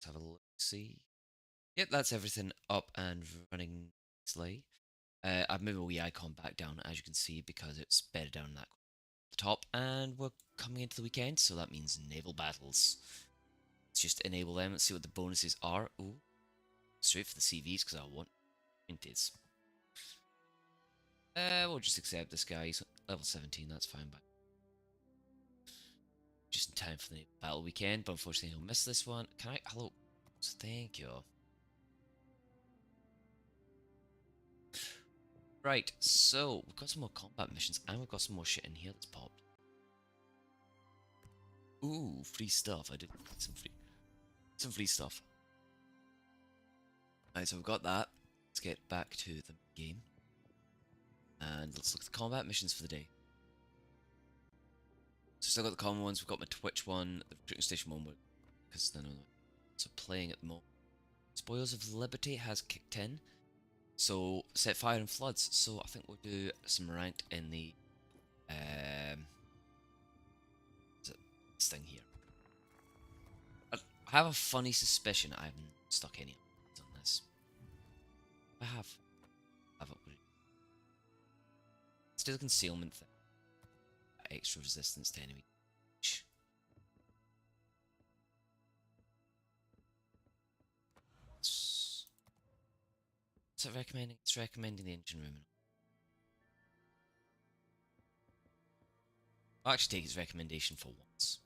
Let's have a look, see. Yep, that's everything up and running nicely. I've moved a wee icon back down, as you can see, because it's better down in that the top, and we're coming into the weekend, so that means naval battles. Let's just enable them and see what the bonuses are. Ooh, straight for the CVs because I want pointies. We'll just accept this guy. He's level 17, that's fine. But just in time for the naval battle weekend, but unfortunately he'll miss this one. Can I? Hello. Thank you. Right, so we've got some more combat missions, and we've got some more shit in here that's popped. Ooh, free stuff. I did some free stuff. Right, so we've got that. Let's get back to the game. And let's look at the combat missions for the day. So still got the common ones, we've got my Twitch one, the recruiting station one, because none of them are playing at the moment. Spoils of Liberty has kicked in, so set fire and floods, so I think we'll do some ranked in the, this thing here. I have a funny suspicion I haven't stuck any on this. I have. Let's do the concealment thing. Extra resistance to enemy. What's it recommending? It's recommending the engine room. I'll actually take its recommendation for once.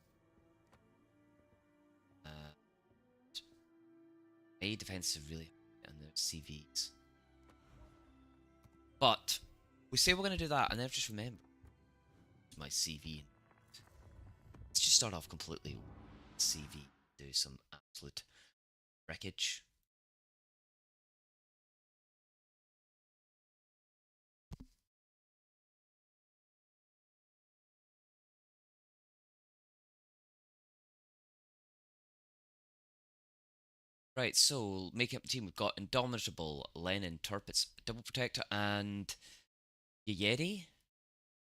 A defense is really high on the CVs. But we say we're going to do that, and then I've just remembered my CV. Let's just start off completely with CV, do some absolute wreckage. Right, so making up the team, we've got Indomitable, Lenin, Turpitz, Double Protector, and Yeri.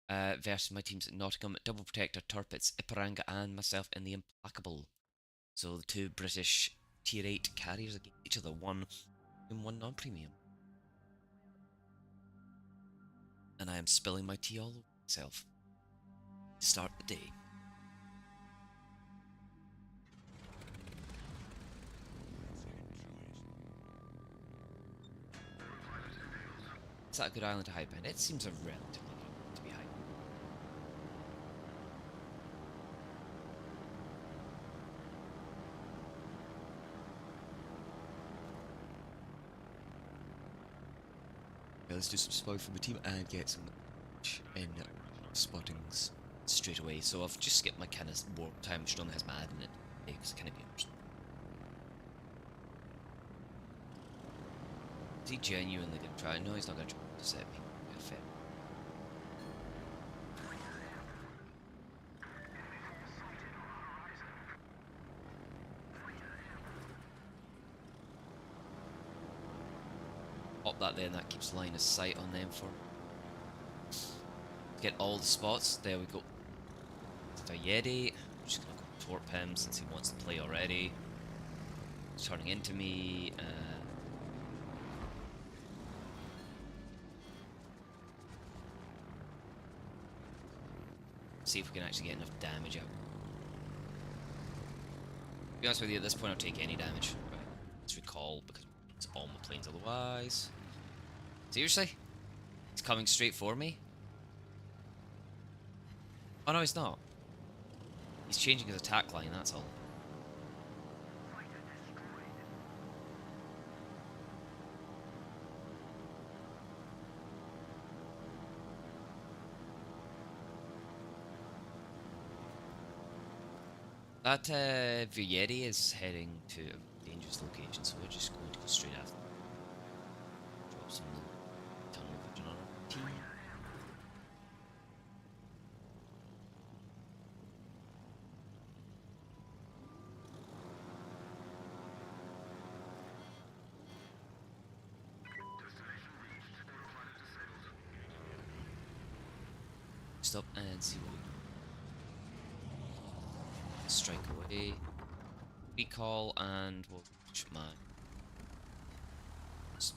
Versus my teams at Nottingham, Double Protector, Turpitz, Iparanga, and myself in the Implacable. So the two British tier 8 carriers against each other, one in one non-premium. And I am spilling my tea all over myself to start the day. Is that a good island to hide behind? It seems a relatively good one to be hiding. Okay, let's do some spy from the team and get some in spottings straight away. So I've just skipped my kind of warp time, which only has my ad in it, because it kind of be interesting. Is he genuinely going to try? No, he's not going to try to set me. Fair. Pop that there, and that keeps line of sight on them for get all the spots. There we go. Yeti. I'm just gonna go torp him since he wants to play already. He's turning into me. See if we can actually get enough damage out. To be honest with you, at this point I'll take any damage. Right. Let's recall because it's all my planes otherwise. Seriously? He's coming straight for me? Oh no, he's not. He's changing his attack line, that's all. That Vietti is heading to a dangerous location, so we're just going to go straight after. Drop some tunnel vision on our team. Stop and see what we can strike away. recall, and we'll shoot my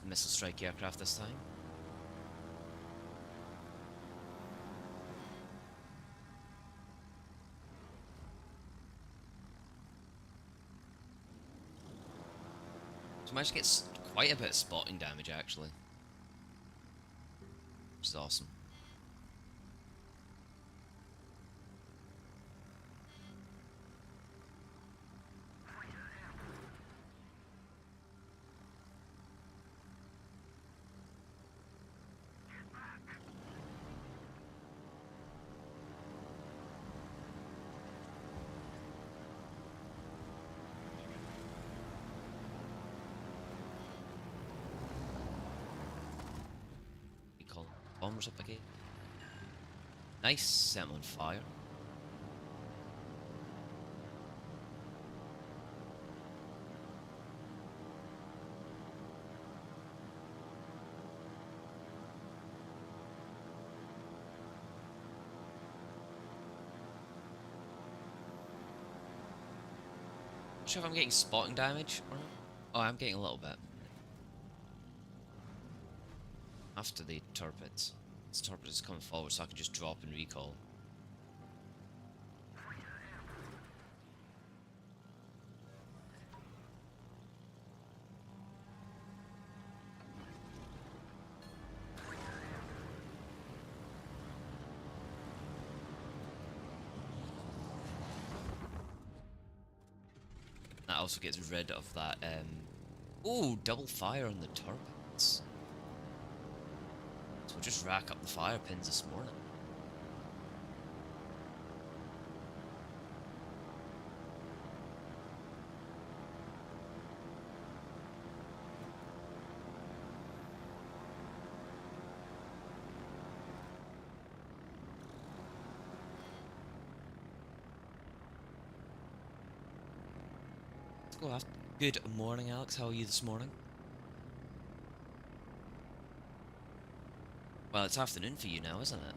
missile strike aircraft this time. So I managed to get quite a bit of spotting damage actually, which is awesome. Recall bombers up again. Nice, set them on fire. Not sure if I'm getting spotting damage or not. Oh, I'm getting a little bit. After the torpedoes. This torpedo is coming forward, so I can just drop and recall. That also gets rid of that. Ooh, double fire on the torpedoes. So we'll just rack up the fire pins this morning. Go after. Good morning, Alex. How are you this morning? Well, it's afternoon for you now, isn't it?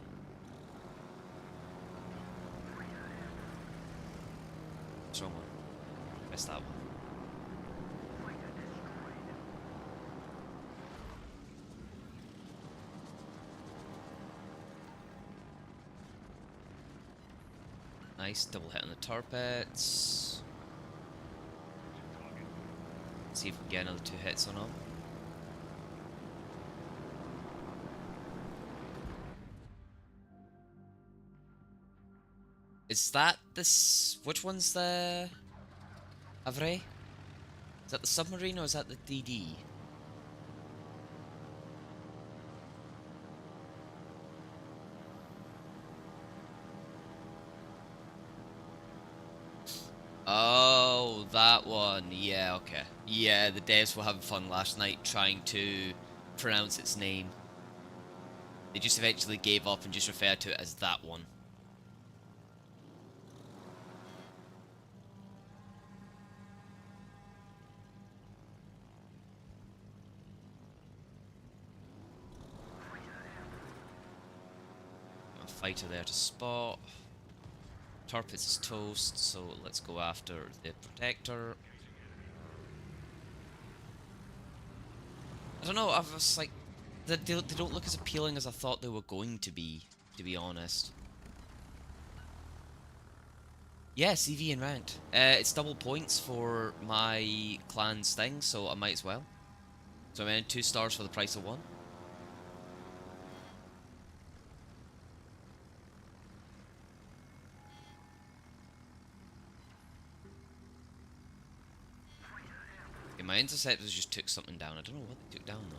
What's wrong one? Press that one. Nice, double hit on the torpedoes. See if we can get another 2 hits on them. Is that this? Which one's the Havre? Is that the submarine or is that the DD? Oh, that one. Yeah, okay. Yeah, the devs were having fun last night trying to pronounce its name. They just eventually gave up and just referred to it as that one. A fighter there to spot. Torpedoes is toast, so let's go after the protector. I don't know, I was like, they don't look as appealing as I thought they were going to be honest. Yeah, CV and ranked. It's double points for my clan's thing, so I might as well. So I'm in 2 stars for the price of 1. Okay, my interceptors just took something down. I don't know what they took down though.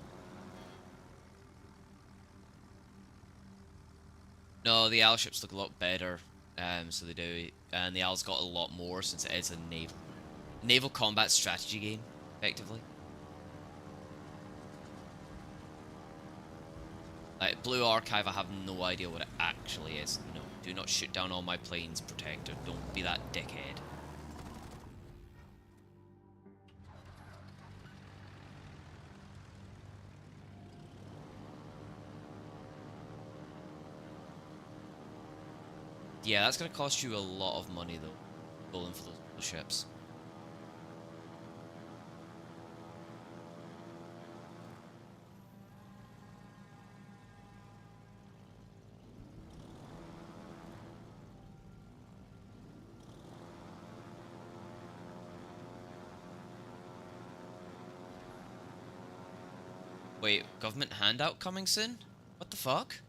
No, the Al ships look a lot better. So they do, and the Al's got a lot more since it is a naval combat strategy game, effectively. Like Blue Archive, I have no idea what it actually is. You know, do not shoot down all my planes, Protector. Don't be that dickhead. Yeah, that's gonna cost you a lot of money though, going for those ships. Wait, government handout coming soon? What the fuck?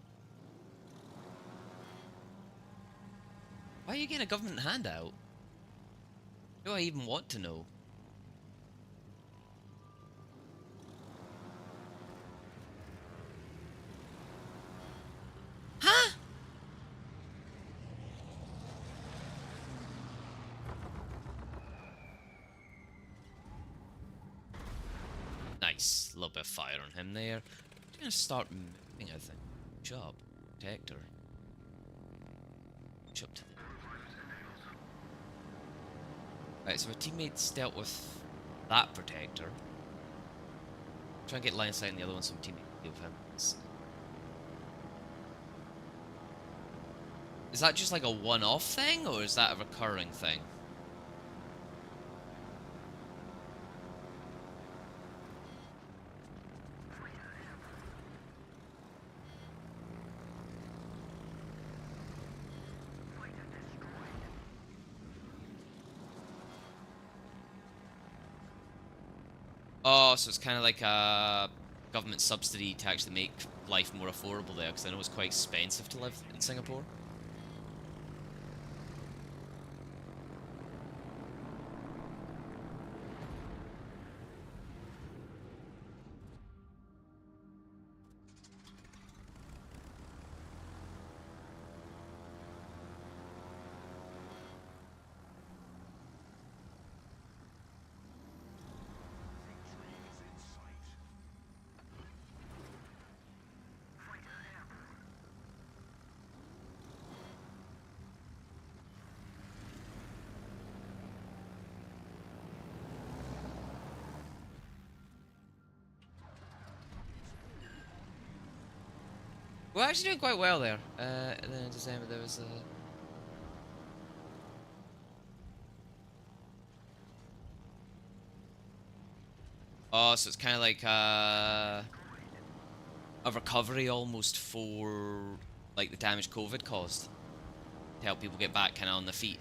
Why are you getting a government handout? Do I even want to know? Huh? Nice. A little bit of fire on him there. I'm gonna start moving, I think. Job. Protector. Push up to the... Right, so our teammates dealt with that protector. Try and get line of sight on the other one so my teammate can deal with him. Is that just like a one-off thing, or is that a recurring thing? Oh, so it's kind of like a government subsidy to actually make life more affordable there, because I know it's quite expensive to live in Singapore. We're actually doing quite well there. And then in December there was a... Oh, so it's kind of like a recovery almost for like the damage COVID caused to help people get back kind of on their feet.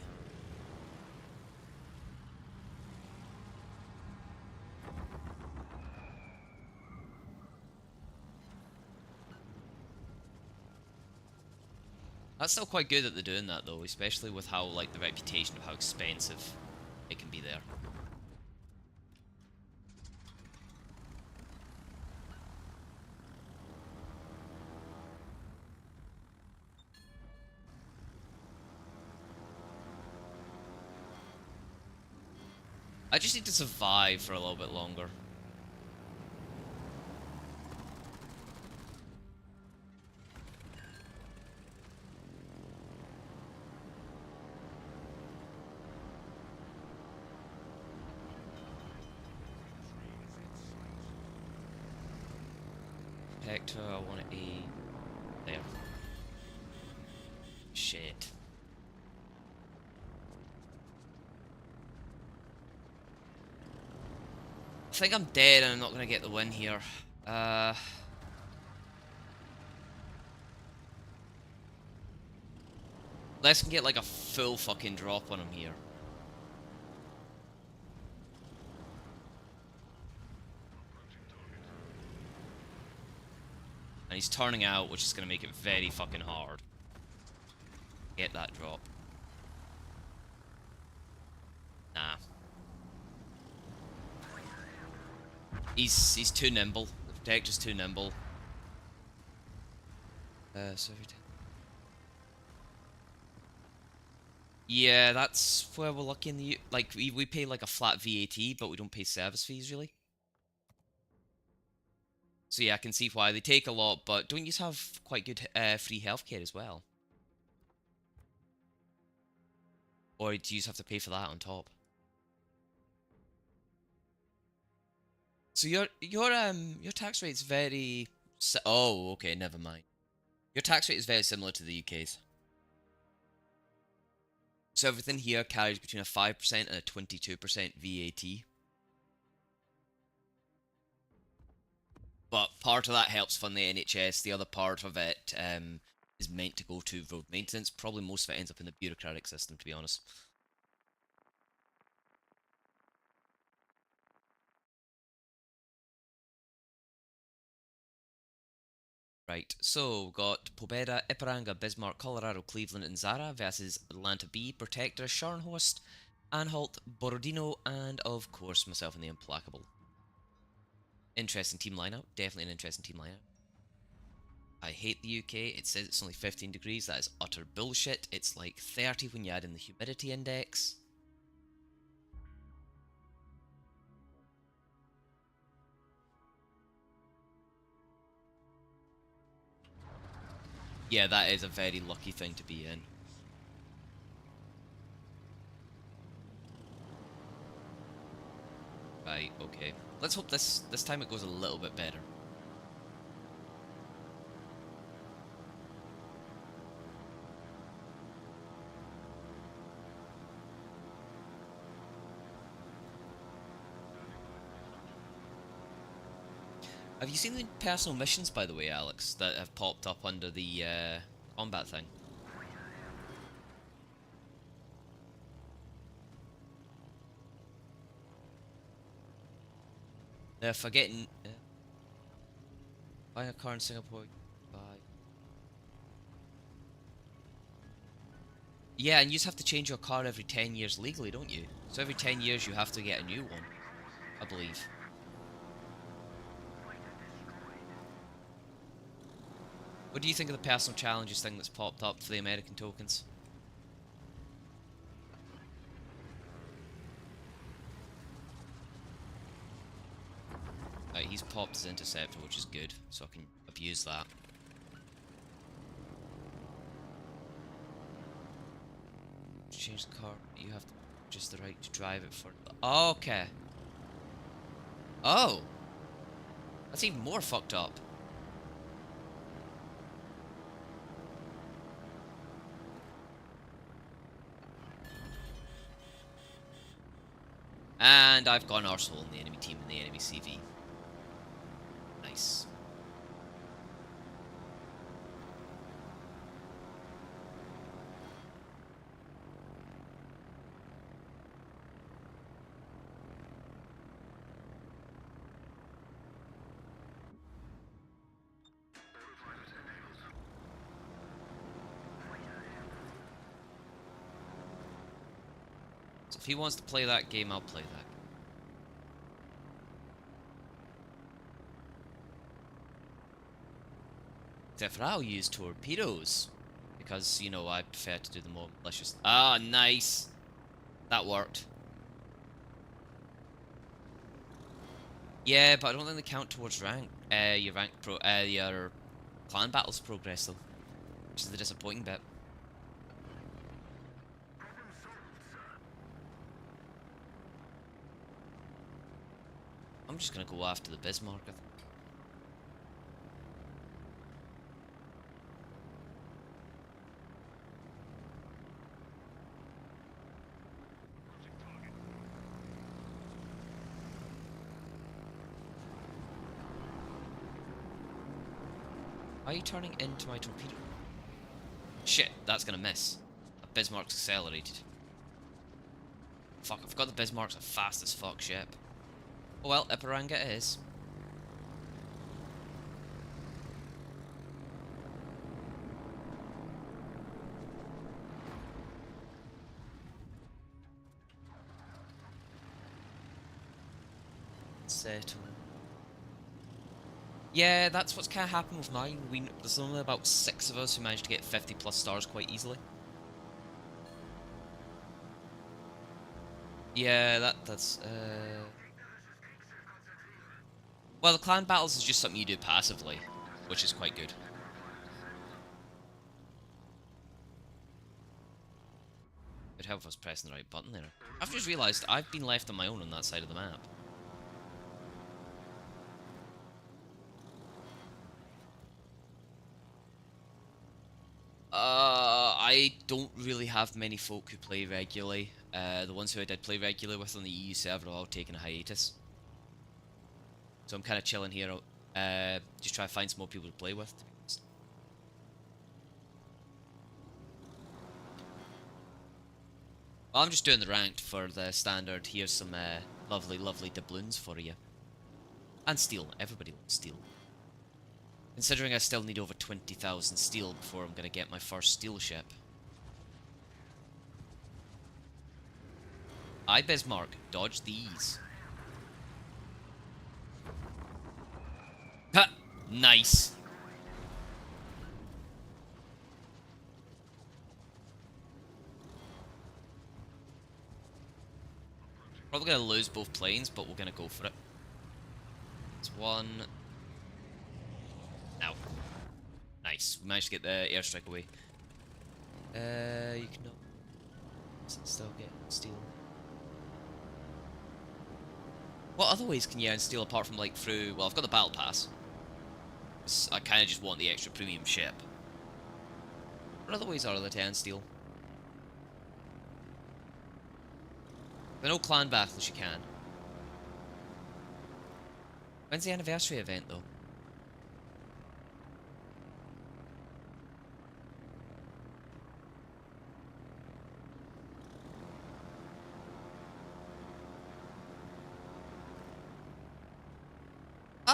That's still quite good that they're doing that though, especially with how like the reputation of how expensive it can be there. I just need to survive for a little bit longer. Hector, I want to aim there. Shit. I think I'm dead and I'm not going to get the win here. Let's get like a full fucking drop on him here. And he's turning out, which is going to make it very fucking hard. Get that drop. Nah. He's too nimble. The protector's too nimble. So every time. Yeah, that's where we're lucky in the like we pay like a flat VAT, but we don't pay service fees really. So yeah, I can see why they take a lot, but don't you have quite good free healthcare as well? Or do you just have to pay for that on top? So your tax rate's very oh, okay, never mind. Your tax rate is very similar to the UK's. So everything here carries between a 5% and a 22% VAT. But part of that helps fund the NHS. The other part of it is meant to go to road maintenance. Probably most of it ends up in the bureaucratic system, to be honest. Right, so we've got Pobeda, Ipiranga, Bismarck, Colorado, Cleveland, and Zara versus Atlanta B, Protector, Scharnhorst, Anhalt, Borodino, and of course myself and the Implacable. Interesting team lineup, definitely an interesting team lineup. I hate the UK, it says it's only 15 degrees, that is utter bullshit. It's like 30 when you add in the humidity index. Yeah, that is a very lucky thing to be in. Right, okay. Let's hope this time it goes a little bit better. Have you seen the personal missions, by the way, Alex, that have popped up under the combat thing? They're forgetting. Buy a car in Singapore. Buy. Yeah, and you just have to change your car every 10 years legally, don't you? So every 10 years you have to get a new one, I believe. What do you think of the personal challenges thing that's popped up for the American tokens? Right, he's popped his interceptor, which is good, so I can abuse that. Change the car. You have just the right to drive it for. Oh, okay. Oh, that's even more fucked up. And I've gone arsehole in the enemy team and the enemy CV. Nice. So if he wants to play that game, I'll play that. Except for I'll use torpedoes. Because, you know, I prefer to do the more malicious. Ah, nice! That worked. Yeah, but I don't think they count towards rank. Your clan battles progress though, which is the disappointing bit. I'm just gonna go after the Bismarck, I think. Why are you turning into my torpedo? Shit, that's gonna miss. A Bismarck's accelerated. Fuck, I forgot the Bismarck's a fast as fuck ship. Oh well, Ipiranga it is. Settle. Yeah, that's what's kind of happened with mine. There's only about 6 of us who managed to get 50 plus stars quite easily. Yeah, that's well, the clan battles is just something you do passively, which is quite good. It'd help if I was pressing the right button there. I've just realised I've been left on my own on that side of the map. I don't really have many folk who play regularly. The ones who I did play regularly with on the EU server are all taking a hiatus. So I'm kind of chilling here, just trying to find some more people to play with, to be honest. Well, I'm just doing the ranked for the standard. Here's some lovely, lovely doubloons for you. And steel. Everybody loves steel. Considering I still need over 20,000 steel before I'm gonna get my first steel ship. I Bismarck, dodge these. Ha! Nice. Probably gonna lose both planes, but we're gonna go for it. It's one. Now. Nice. We managed to get the airstrike away. You cannot still get steel. What other ways can you earn steel apart from like through? Well, I've got the battle pass. I kind of just want the extra premium ship. What other ways are there to earn steel? There are no clan battles you can. When's the anniversary event though?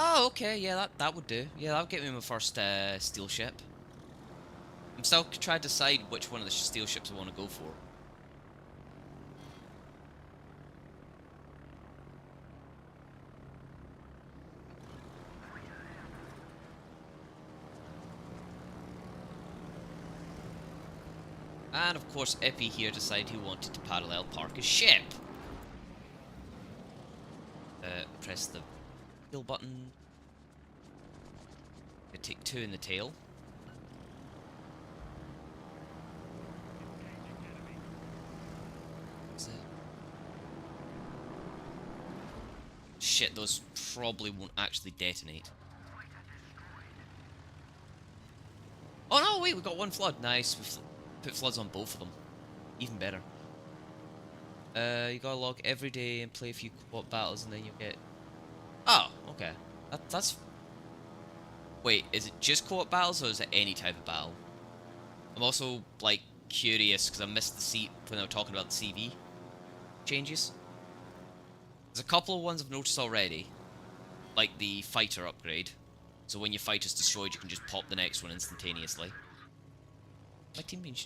Oh, okay, yeah, that would do. Yeah, that would get me my first steel ship. I'm still trying to decide which one of the steel ships I want to go for. And of course, Epi here decided he wanted to parallel park his ship. Press the kill button. Take 2 in the tail. Shit, those probably won't actually detonate. Oh no, wait, we got 1 flood. Nice, we've put floods on both of them. Even better. You gotta log every day and play a few co-op battles and then you get... Oh, okay. That's... Wait, is it just co-op battles or is it any type of battle? I'm also, like, curious because I missed the seat when I was talking about the CV changes. There's a couple of ones I've noticed already, like the fighter upgrade. So when your fighter's destroyed, you can just pop the next one instantaneously. My team being...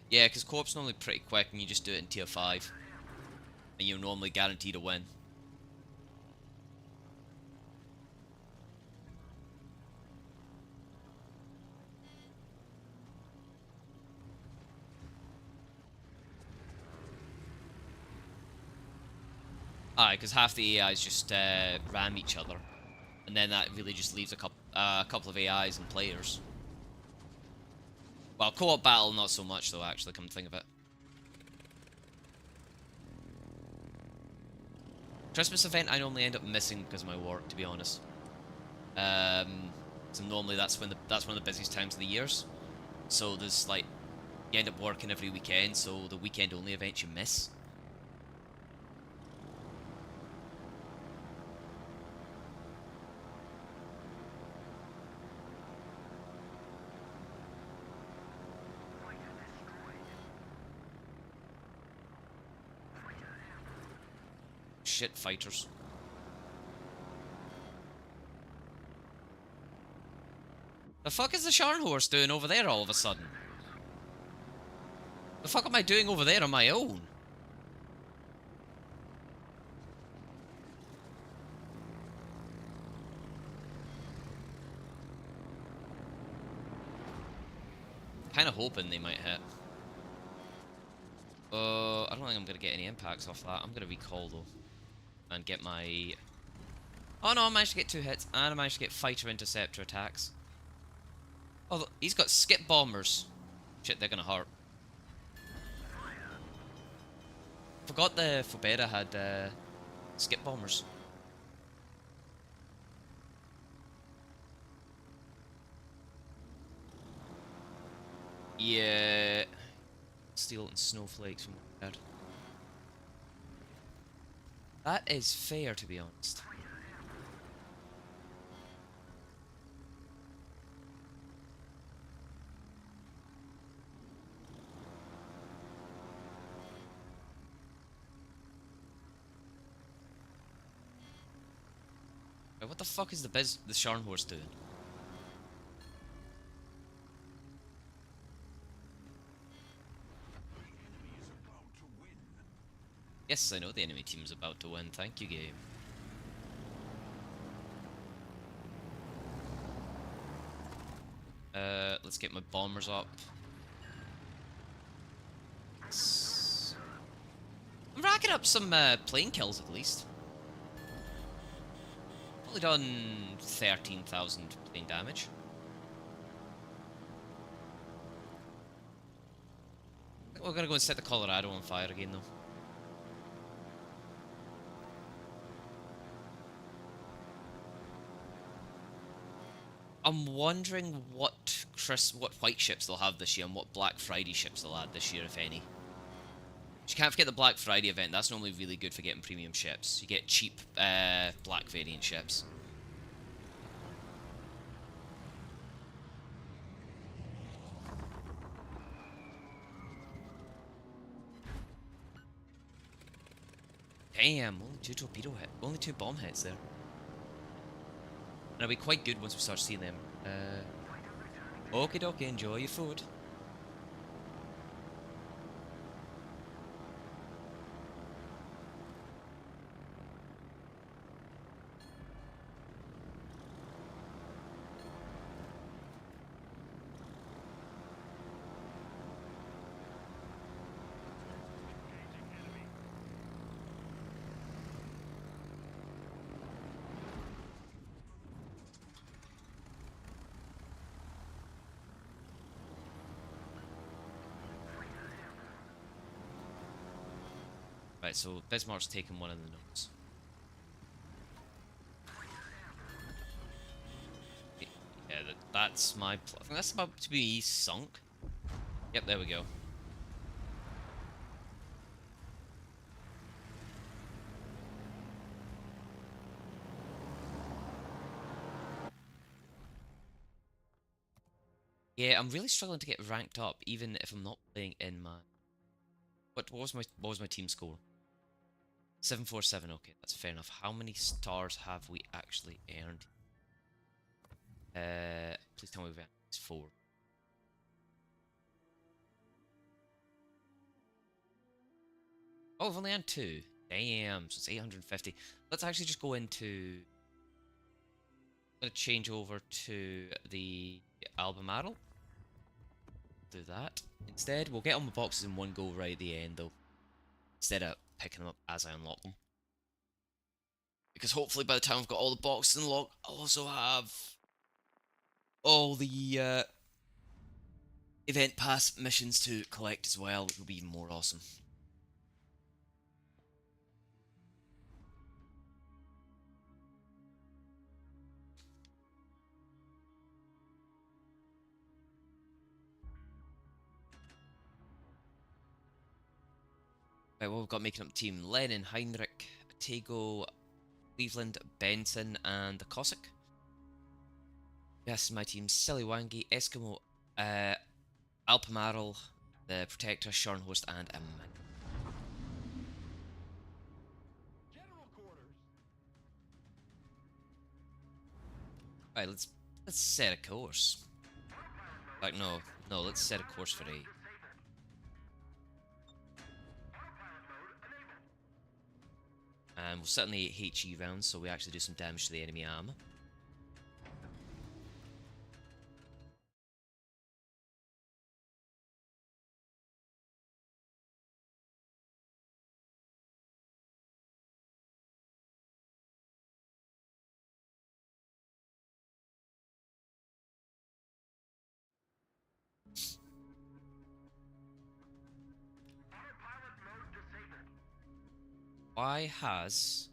Yeah, because co-op's normally pretty quick and you just do it in tier 5. And you're normally guaranteed a win. Aye, because half the AIs just ram each other. And then that really just leaves a couple of AIs and players. Well, co-op battle, not so much though, actually, come to think of it. Christmas event, I normally end up missing because of my work, to be honest. So normally that's one of the busiest times of the years. So there's like, you end up working every weekend, so the weekend only events you miss. Shit fighters. The fuck is the Scharnhorst doing over there all of a sudden? The fuck am I doing over there on my own? Kinda hoping they might hit. I don't think I'm gonna get any impacts off that. I'm gonna recall though. And get my... Oh no, I managed to get 2 hits, and I managed to get fighter interceptor attacks. Oh, he's got skip bombers. Shit, they're gonna hurt. Forgot the Fobera had skip bombers. Yeah. Steel and snowflakes from what that is fair, to be honest. What the fuck is the Scharnhorst doing? Yes, I know the enemy team's about to win. Thank you, game. Let's get my bombers up. I'm racking up some plane kills at least. Only done 13,000 plane damage. We're gonna go and set the Colorado on fire again though. I'm wondering what white ships they'll have this year and what Black Friday ships they'll add this year, if any. You can't forget the Black Friday event. That's normally really good for getting premium ships. You get cheap black variant ships. Damn, only 2 torpedo hit, only 2 bomb hits there. And it'll be quite good once we start seeing them. Okie dokie, enjoy your food. Right, so Bismarck's taking one of the notes. Yeah, that's my... I think that's about to be sunk. Yep, there we go. Yeah, I'm really struggling to get ranked up, even if I'm not playing in my... What was my team score? 747, okay, that's fair enough. How many stars have we actually earned? Please tell me we've earned 4. Oh, we've only earned 2. Damn, so it's 850. Let's actually just go into... I'm gonna change over to the Albemarle. Do that. Instead, we'll get all my boxes in one go right at the end, though. Instead of picking them up as I unlock them. Because hopefully by the time I've got all the boxes unlocked, I'll also have all the event pass missions to collect as well, which will be even more awesome. Right, well, we've got making up the team Lennon, Heinrich, Tego, Cleveland, Benson, and the Cossack. This is my team: Silly Wangi, Eskimo, Albemarle, the Protector, Scharnhorst, and a man. Right, let's set a course. Like no, let's set a course for A. And we'll set in the HE rounds so we actually do some damage to the enemy armor. Why has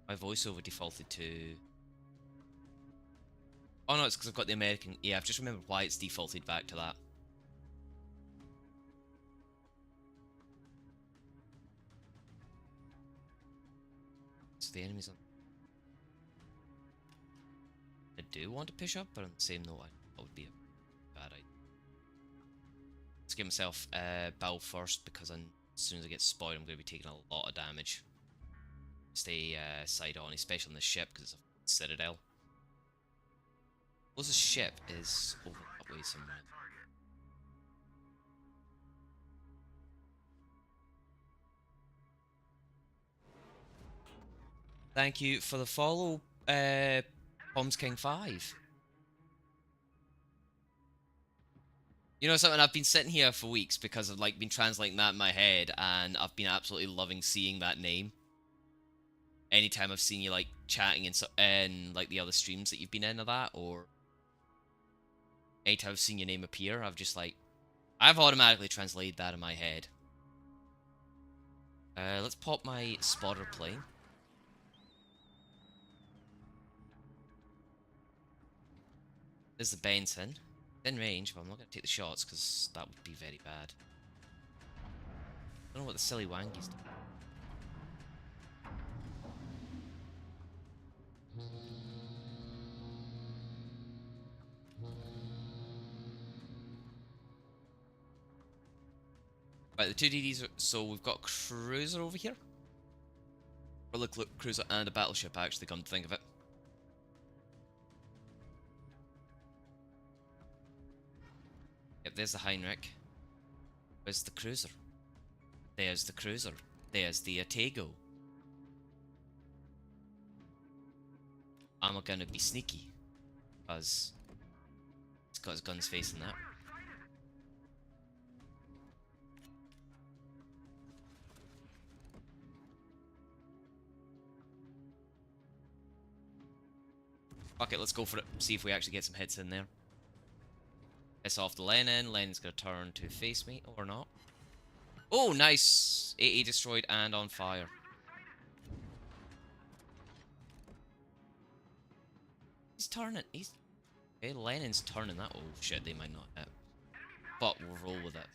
my voiceover defaulted to... Oh no, it's because I've got the American... Yeah, I've just remembered why it's defaulted back to that. So the enemy's on... I do want to push up, but on the same note, that would be a bad idea. Let's give myself bow first, because as soon as I get spotted, I'm going to be taking a lot of damage. Stay side on, especially on the ship, because it's Citadel. Closest ship is over that way somewhere. Thank you for the follow, Bombs King 5. You know something, I've been sitting here for weeks because I've like been translating that in my head, and I've been absolutely loving seeing that name. Anytime I've seen you like chatting in like the other streams that you've been in of that, or anytime I've seen your name appear, I've automatically translated that in my head. Let's pop my spotter plane. There's the Benson. In range, but I'm not going to take the shots because that would be very bad. I don't know what the silly Wangi's doing. Right, the two DDs are, so we've got a cruiser over here. Or look, cruiser and a battleship actually, come to think of it. Yep, there's the Heinrich. Where's the cruiser? There's the cruiser. There's the Atago. I'm gonna be sneaky, because it's got his guns facing that. Fuck it, let's go for it. See if we actually get some hits in there. Piss off the Lenin. Lenin's gonna turn to face me, or not. Oh, nice! AA destroyed and on fire. He's turning. Okay, Lenin's turning that. Oh shit, they might not hit. But we'll roll with it.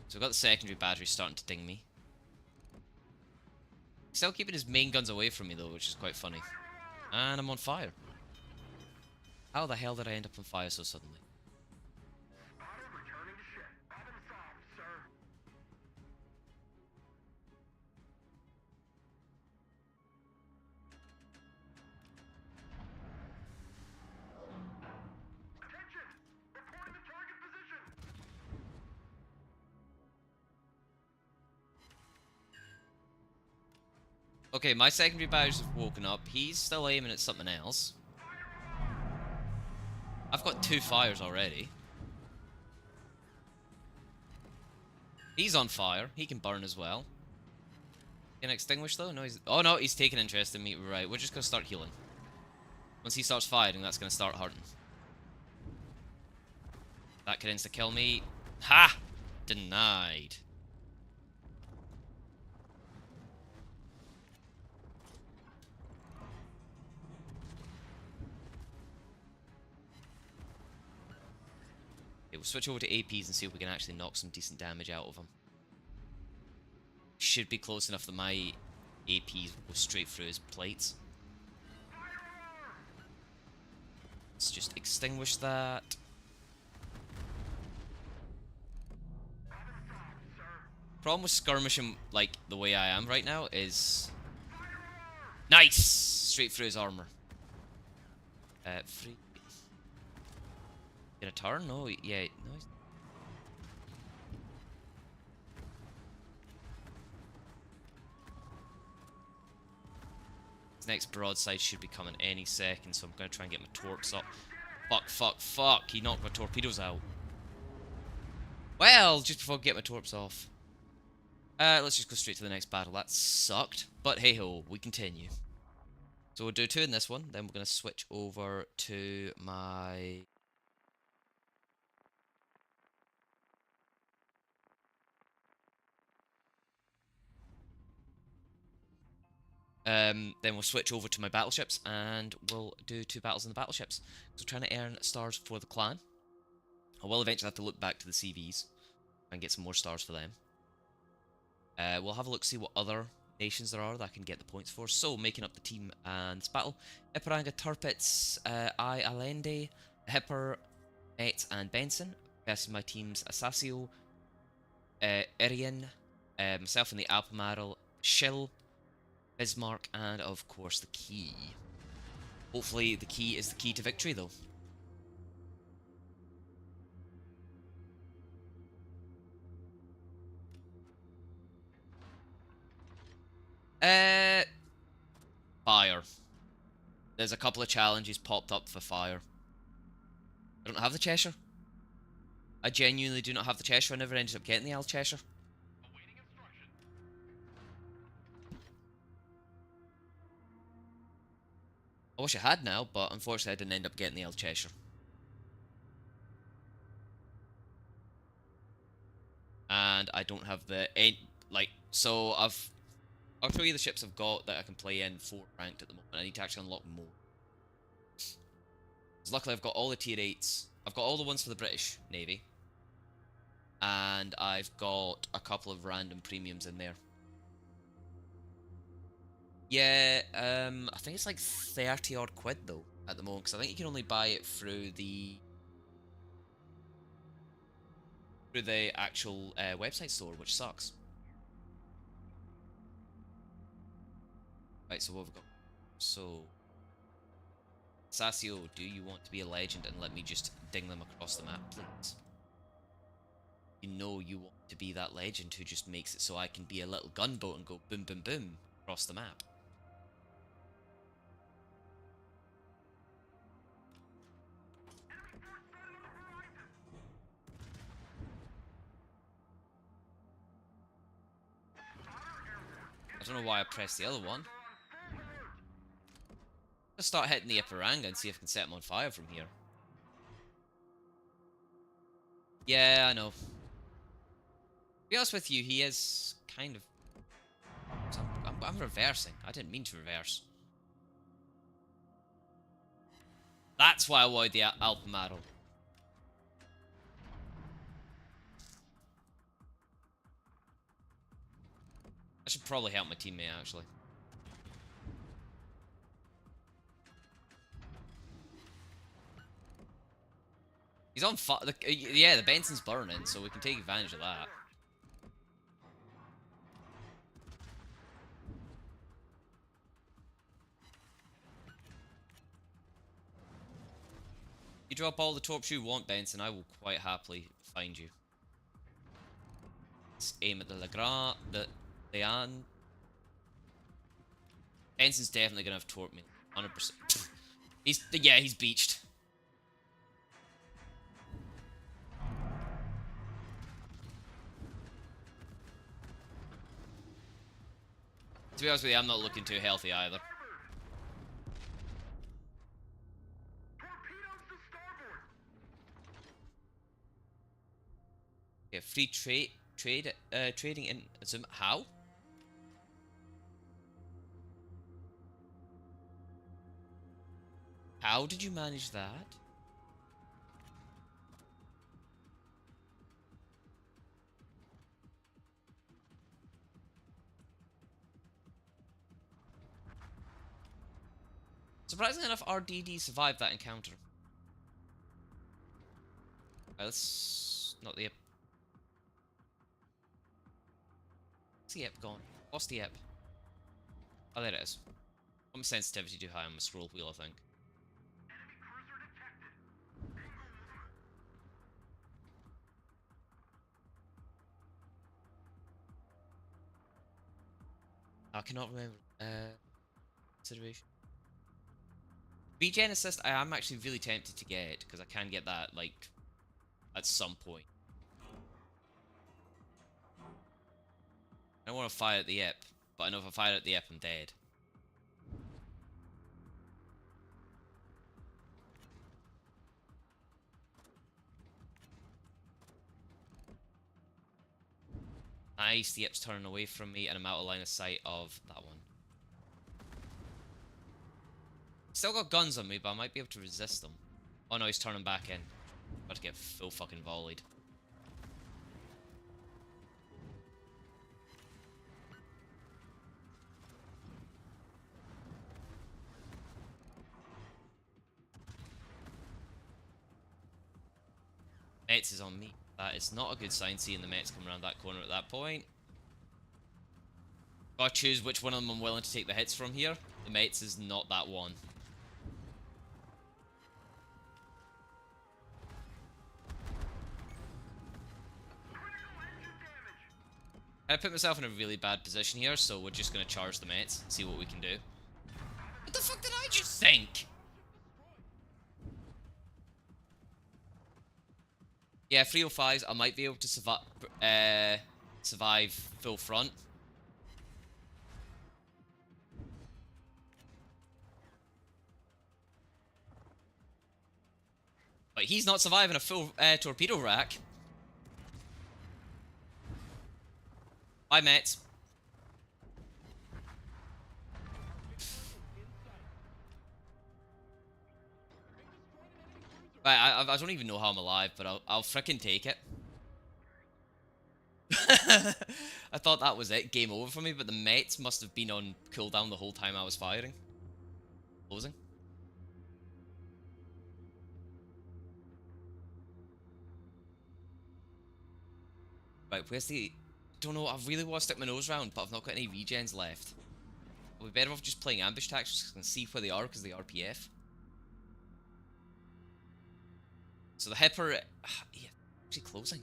So we've got the secondary battery starting to ding me. Still keeping his main guns away from me though, which is quite funny. And I'm on fire. How the hell did I end up on fire so suddenly? Okay, my secondary batteries have woken up. He's still aiming at something else. I've got 2 fires already. He's on fire. He can burn as well. Can I extinguish though? No, oh no, he's taking interest in me. Right, we're just gonna start healing. Once he starts firing, that's gonna start hurting. That could insta-kill me. Ha! Denied. Okay, we'll switch over to APs and see if we can actually knock some decent damage out of him. Should be close enough that my APs will go straight through his plates. Let's just extinguish that. Problem with skirmishing like the way I am right now is... Nice! Straight through his armor. Free... Gonna turn? No, yeah, no. His next broadside should be coming any second, so I'm gonna try and get my torps up. Fuck. He knocked my torpedoes out. Well, just before I get my torps off. Let's just go straight to the next battle. That sucked. But hey ho, we continue. So we'll do 2 in this one, then we're gonna switch over to my... then we'll switch over to my battleships, and we'll do 2 battles in the battleships. So trying to earn stars for the clan. I will eventually have to look back to the CVs and get some more stars for them. We'll have a look, see what other nations there are that I can get the points for. So, making up the team and battle. Iparanga, Turpitz, I, Allende, Hipper, Met, and Benson. Versus my teams Asasio, Irian, myself in the Albemarle, Shill, Bismarck, and of course the key. Hopefully the key is the key to victory, though. Fire. There's a couple of challenges popped up for fire. I don't have the Cheshire. I genuinely do not have the Cheshire. I never ended up getting the Al Cheshire. I wish I had now, but unfortunately I didn't end up getting the El Cheshire. And I don't have the so I'll show you the ships I've got that I can play in 4 ranked at the moment. I need to actually unlock more. Because luckily I've got all the tier 8s. I've got all the ones for the British Navy. And I've got a couple of random premiums in there. Yeah, I think it's like 30 odd quid though at the moment, because I think you can only buy it through the actual website store, which sucks. Right, so what have we got? So, Sassio, do you want to be a legend and let me just ding them across the map, please? You know you want to be that legend who just makes it so I can be a little gunboat and go boom boom boom across the map. I don't know why I pressed the other one. Let's start hitting the Ipiranga and see if I can set him on fire from here. Yeah, I know. To be honest with you, he is kind of... I'm reversing. I didn't mean to reverse. That's why I wanted the Alpamaro. I should probably help my teammate, actually. He's on fire. Yeah, the Benson's burning, so we can take advantage of that. You drop all the torps you want, Benson. I will quite happily find you. Let's aim at the Legrand, the Leon. Benson's definitely gonna have torp me, 100%. He's beached. To be honest with you, I'm not looking too healthy either. Okay, free trading in Zoom. How? How did you manage that? Surprisingly enough, RDD survived that encounter. Right, let's... Not the... What's the ep gone? What's the ep? Oh, there it is. I'm sensitivity too high on my scroll wheel, I think. I cannot remember. Consideration. Regen assist, I am actually really tempted to get, because I can get that, like, at some point. I don't want to fire at the ep, but I know if I fire at the ep, I'm dead. Nice, the ep's turning away from me, and I'm out of line of sight of that one. Still got guns on me, but I might be able to resist them. Oh no, he's turning back in. About to get full fucking volleyed. Mets is on me. That is not a good sign, seeing the Mets come around that corner at that point. Gotta choose which one of them I'm willing to take the hits from here. The mates is not that one. I put myself in a really bad position here, so we're just gonna charge the mates, see what we can do. What the fuck did I just think? Yeah, 305s, I might be able to survive full front. But he's not surviving a full torpedo rack. Bye, mates. Right, I don't even know how I'm alive, but I'll frickin' take it. I thought that was it, game over for me, but the mates must have been on cooldown the whole time I was firing. Closing. Right, where's the... Don't know, I really want to stick my nose around, but I've not got any regens left. I'll be better off just playing ambush tactics, because I can see where they are, because they are RPF. So the Hipper... yeah, actually closing.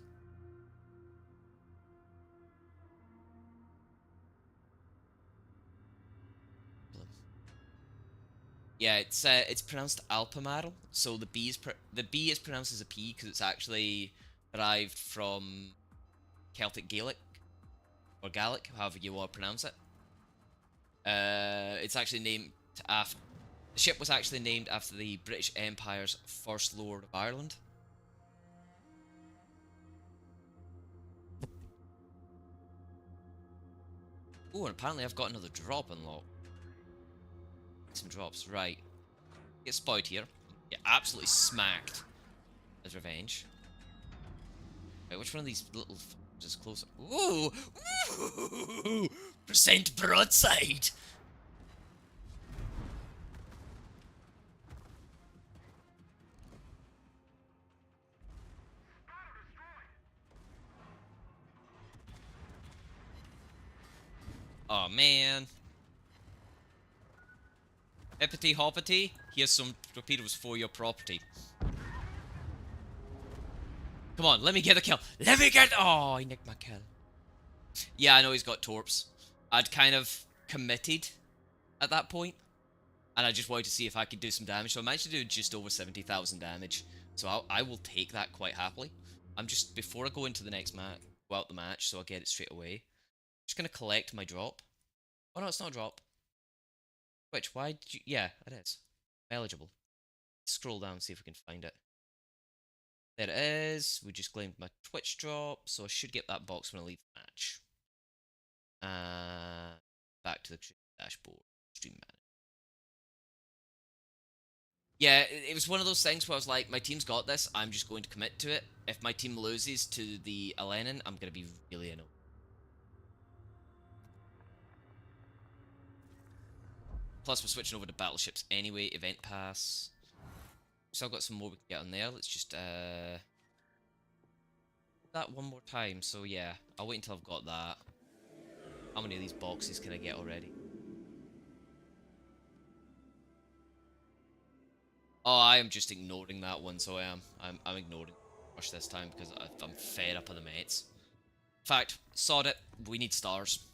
Yeah, it's pronounced Alpamaral, so the B is pronounced as a P because it's actually derived from Celtic Gaelic or Gaelic, however you want to pronounce it. It's actually named after the ship was actually named after the British Empire's first Lord of Ireland. Oh, and apparently I've got another drop unlocked. Some drops, right? Get spotted here. Get absolutely smacked as revenge. Right, which one of these little f***s is closer? Ooh! Ooh! Percent broadside! Oh man. Hippity hoppity, here's some torpedoes for your property. Come on, let me get the kill. Let me get... Oh, he nicked my kill. Yeah, I know he's got torps. I'd kind of committed at that point, and I just wanted to see if I could do some damage. So I managed to do just over 70,000 damage. So I will take that quite happily. I'm just, before I go into the next match, go out the match, so I get it straight away. Just gonna collect my drop. Oh no, it's not a drop. Which, why did you... Yeah, it is. Eligible. Scroll down, see if we can find it. There it is. We just claimed my Twitch drop, so I should get that box when I leave the match. Back to the dashboard. Stream manager. Yeah, it was one of those things where I was like, my team's got this, I'm just going to commit to it. If my team loses to the Alenin, I'm going to be really annoyed. Plus, we're switching over to battleships anyway, event pass. Still got some more we can get on there. Let's just, that one more time. So yeah, I'll wait until I've got that. How many of these boxes can I get already? Oh, I am just ignoring that one, so I am. I'm ignoring rush this time because I'm fed up of the mates. In fact, sod it, we need stars.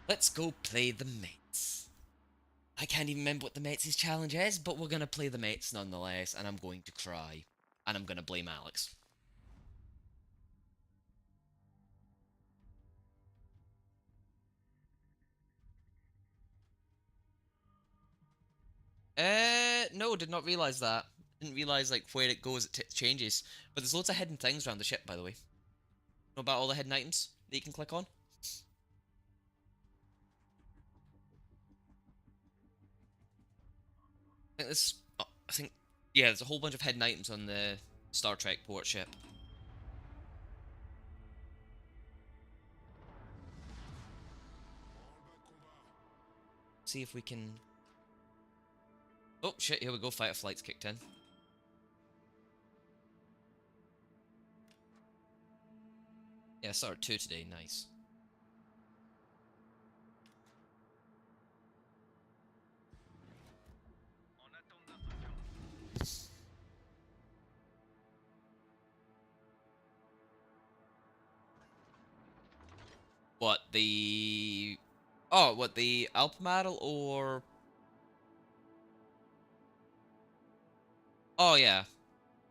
Let's go play the mates. I can't even remember what the mates' challenge is, but we're gonna play the mates nonetheless, and I'm going to cry. And I'm gonna blame Alex. No, did not realise that. Didn't realise, like, where it goes, it changes. But there's loads of hidden things around the ship, by the way. Know about all the hidden items that you can click on? I think this... Oh, I think... Yeah, there's a whole bunch of hidden items on the Star Trek port ship. See if we can... Oh, shit, here we go, fighter flight's kicked in. Yeah, Star 2 today, nice. What, the... Oh, what, the Alpamaral or... Oh, yeah.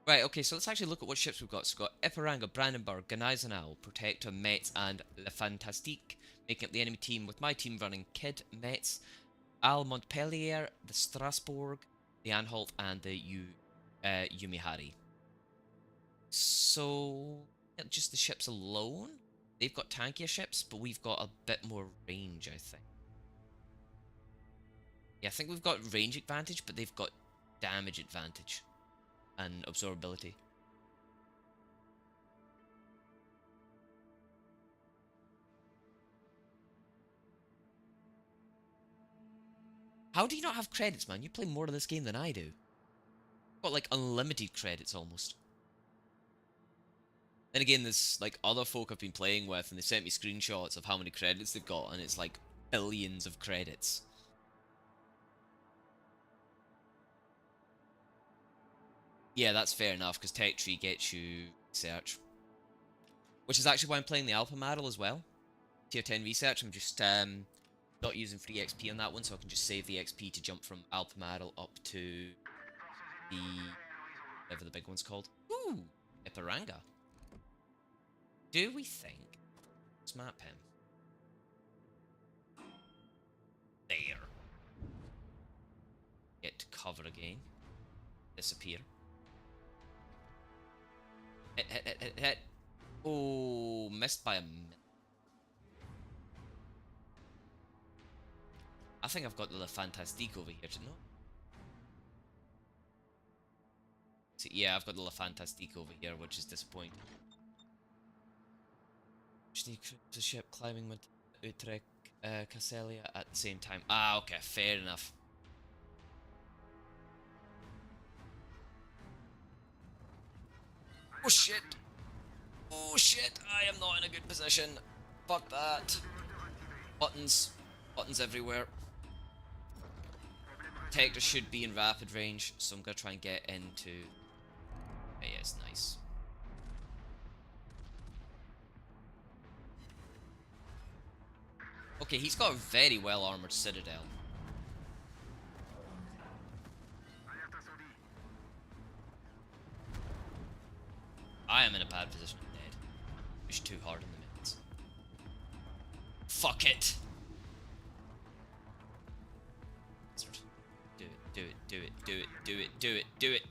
Right, okay, so let's actually look at what ships we've got. So we've got Iparanga, Brandenburg, Gneisenau, Protector, Metz, and Le Fantastique, making up the enemy team, with my team running Kid, Metz, Al Montpellier, the Strasbourg, the Anhalt, and the Yumihari. So, yeah, just the ships alone? They've got tankier ships, but we've got a bit more range, I think. Yeah, I think we've got range advantage, but they've got damage advantage and absorbability. How do you not have credits, man? You play more of this game than I do. I've got like unlimited credits almost. Then again, there's like other folk I've been playing with, and they sent me screenshots of how many credits they've got, and it's like billions of credits. Yeah, that's fair enough, because Tech Tree gets you research. Which is actually why I'm playing the Alpha Model as well. Tier 10 research, I'm just not using free XP on that one, so I can just save the XP to jump from Alpha Model up to the... whatever the big one's called. Ooh! Iparanga. Do we think... Let's map him. There. Get to cover again. Disappear. Hit, hit, hit, hit, hit. Oh, missed by a minute. I think I've got the Fantastique over here, didn't I? So, yeah, I've got the Fantastique over here, which is disappointing. Just need the ship climbing with Utrecht, Casselia at the same time. Ah, okay, fair enough. Oh shit! Oh shit! I am not in a good position. Fuck that. Buttons. Buttons everywhere. Protector should be in rapid range, so I'm gonna try and get into... Yeah, it's nice. Okay, he's got a very well armored citadel. I am in a bad position. I'm dead. Push too hard in the minutes. Fuck it! Do it, do it, do it, do it, do it, do it, do it.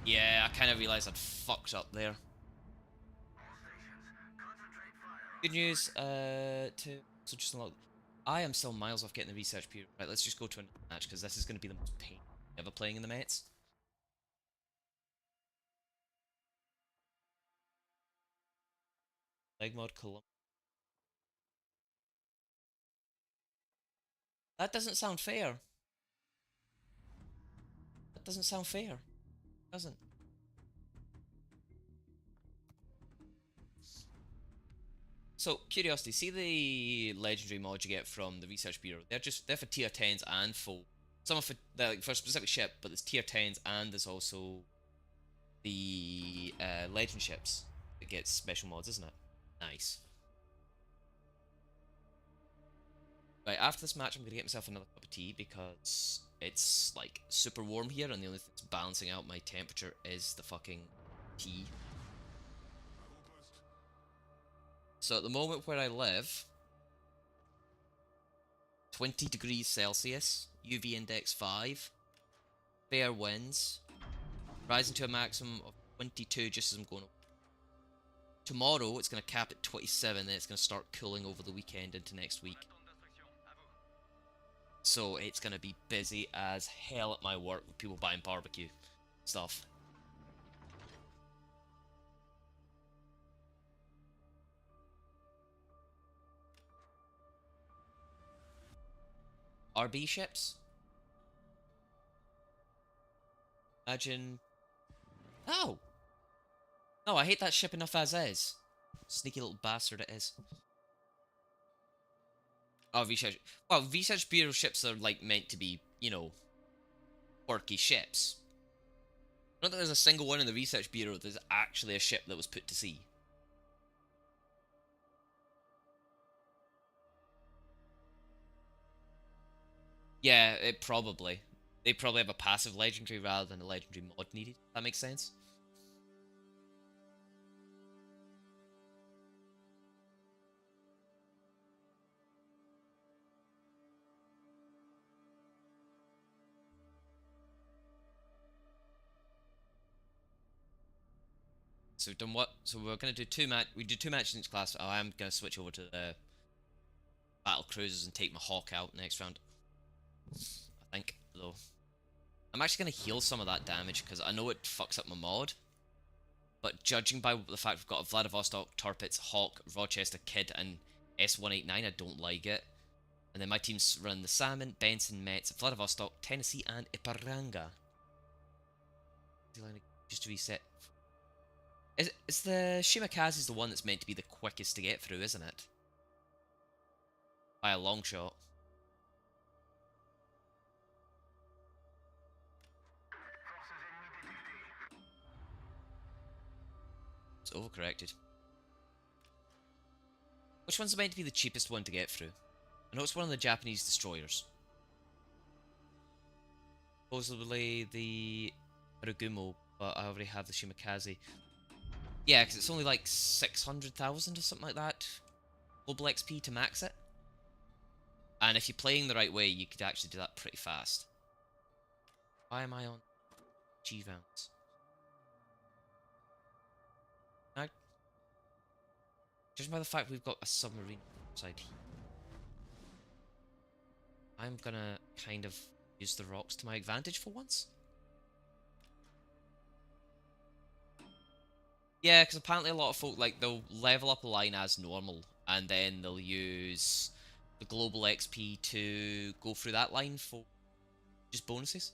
Yeah, I kind of realised I'd fucked up there. Good news, so just unlock... I am still miles off getting the research period. Right, let's just go to a match, because this is going to be the most pain ever playing in the Mets. Leg mod Columbia. That doesn't sound fair. That doesn't sound fair. It doesn't. So, curiosity, see the legendary mods you get from the Research Bureau? They're for tier 10s and full. Some are for, like, for a specific ship, but there's tier 10s and there's also the legend ships that get special mods, isn't it? Nice. Right, after this match, I'm going to get myself another cup of tea because it's, like, super warm here, and the only thing that's balancing out my temperature is the fucking tea. So at the moment where I live, 20 degrees Celsius, UV index 5, fair winds, rising to a maximum of 22 just as I'm going up. Tomorrow it's going to cap at 27, then it's going to start cooling over the weekend into next week. So it's going to be busy as hell at my work with people buying barbecue stuff. RB ships? Imagine... Oh! No, I hate that ship enough as is. Sneaky little bastard it is. Oh, research. Well, research bureau ships are like meant to be, you know, quirky ships. don't think there's a single one in the Research Bureau that's actually a ship that was put to sea. Yeah, it probably. They probably have a passive legendary rather than a legendary mod needed. That makes sense. So we've done what? So we're gonna do we do two matches in each class. Oh, I'm gonna switch over to the battle cruisers and take my Hawk out next round. I think, though. I'm actually gonna heal some of that damage because I know it fucks up my mod. But judging by the fact we've got a Vladivostok, Torpitz, Hawk, Rochester, Kid, and S189, I don't like it. And then my team's run the Salmon, Benson, Metz, Vladivostok, Tennessee, and Iparanga. Just to reset. Is the Shimakaze the one that's meant to be the quickest to get through, isn't it? By a long shot. It's overcorrected. Which one's meant to be the cheapest one to get through? I know it's one of the Japanese destroyers. Supposedly the Harugumo, but I already have the Shimakaze. Yeah, because it's only like 600,000 or something like that. Global XP to max it. And if you're playing the right way, you could actually do that pretty fast. Why am I on G-Vans? Now, judging by the fact we've got a submarine inside here, I'm gonna kind of use the rocks to my advantage for once. Yeah, because apparently a lot of folk, like, they'll level up a line as normal, and then they'll use the global XP to go through that line for just bonuses.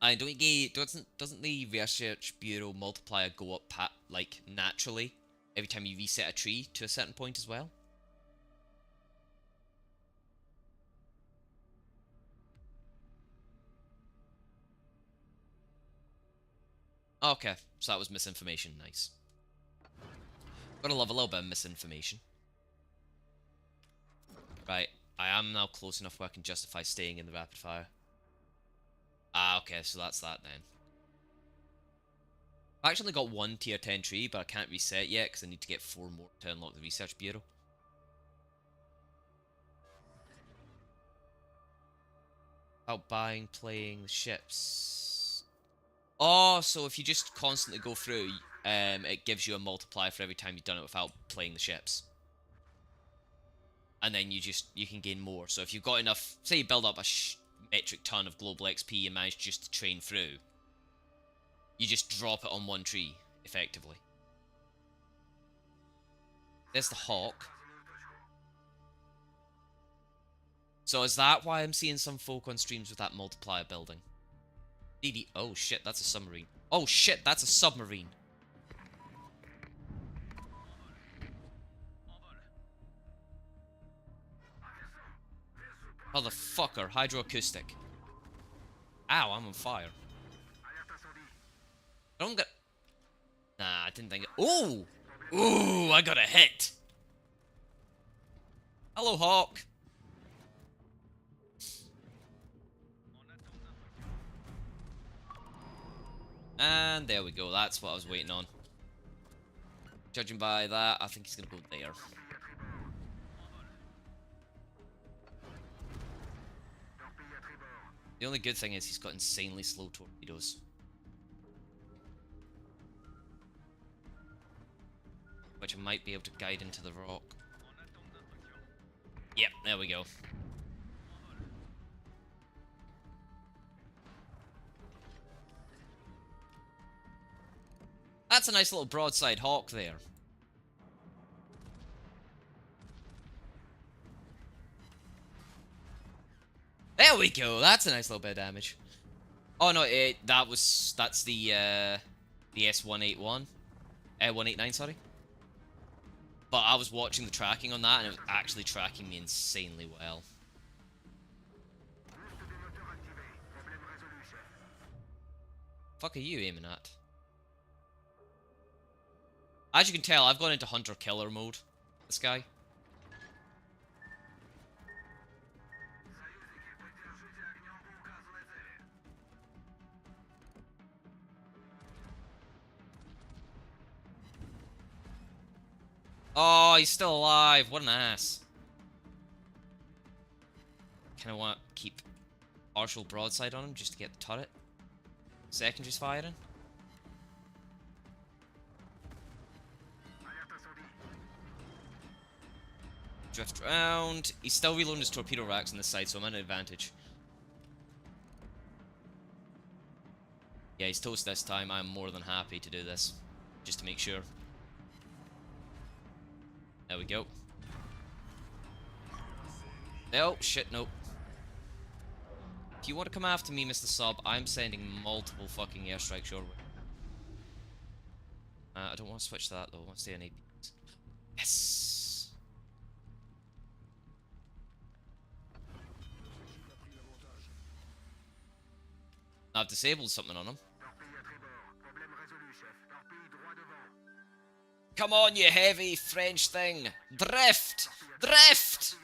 And doesn't the Research Bureau multiplier go up like naturally every time you reset a tree to a certain point as well? Okay, so that was misinformation. Nice. Gotta love a little bit of misinformation. Right, I am now close enough where I can justify staying in the rapid fire. Ah, okay, so that's that then. I've actually got one tier 10 tree, but I can't reset yet because I need to get 4 more to unlock the Research Bureau. About buying, playing the ships. Oh, so if you just constantly go through, it gives you a multiplier for every time you've done it without playing the ships. And then you can gain more. So if you've got enough, say you build up a metric ton of global XP and manage just to train through, you just drop it on one tree, effectively. There's the Hawk. So is that why I'm seeing some folk on streams with that multiplier building? DD. Oh shit, that's a submarine. Oh shit, that's a submarine. Motherfucker, hydroacoustic. Ow, I'm on fire. I don't get. Nah, I didn't think. Ooh! Ooh, I got a hit! Hello, Hawk! And there we go, that's what I was waiting on. Judging by that, I think he's gonna go there. The only good thing is he's got insanely slow torpedoes. Which I might be able to guide into the rock. Yep, there we go. That's a nice little broadside Hawk there. There we go. That's a nice little bit of damage. Oh no, that's the S181, 189, sorry. But I was watching the tracking on that, and it was actually tracking me insanely well. Fuck are you aiming at? As you can tell, I've gone into hunter-killer mode. This guy. Oh, he's still alive. What an ass. Kind of want to keep partial broadside on him just to get the turret. Secondary's firing. Drift around. He's still reloading his torpedo racks on this side, so I'm at an advantage. Yeah, he's toast this time. I'm more than happy to do this. Just to make sure. There we go. No, shit, nope. If you want to come after me, Mr. Sub, I'm sending multiple fucking airstrikes your way. I don't want to switch to that, though. I want to stay on APs. Yes! I've disabled something on him. Come on, you heavy French thing! Drift! Drift!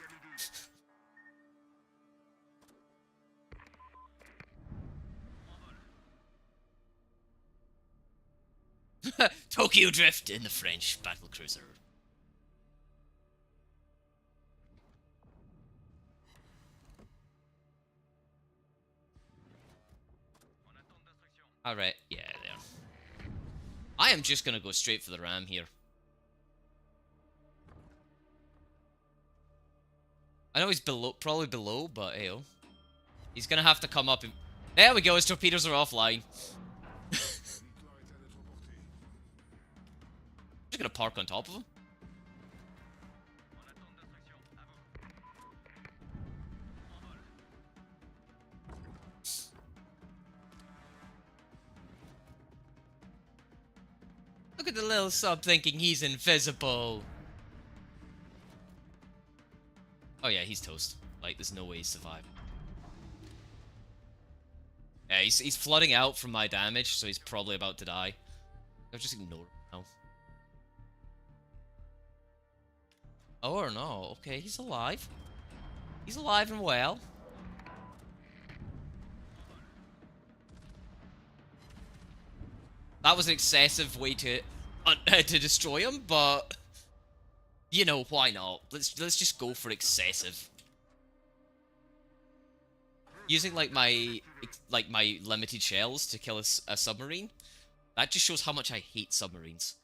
Tokyo Drift in the French battlecruiser. Alright, yeah, there. I am just gonna go straight for the ram here. I know he's below, probably below, but ayo. He's gonna have to come up and... There we go, his torpedoes are offline. Just gonna park on top of him. Look at the little sub thinking he's invisible. Oh yeah, he's toast. Like, there's no way he's surviving. Yeah, he's flooding out from my damage, so he's probably about to die. I'll just ignore him now. Oh, or no. Okay, he's alive. He's alive and well. That was an excessive way to destroy him, but you know, why not? Let's just go for excessive. Using like my limited shells to kill a submarine, that just shows how much I hate submarines.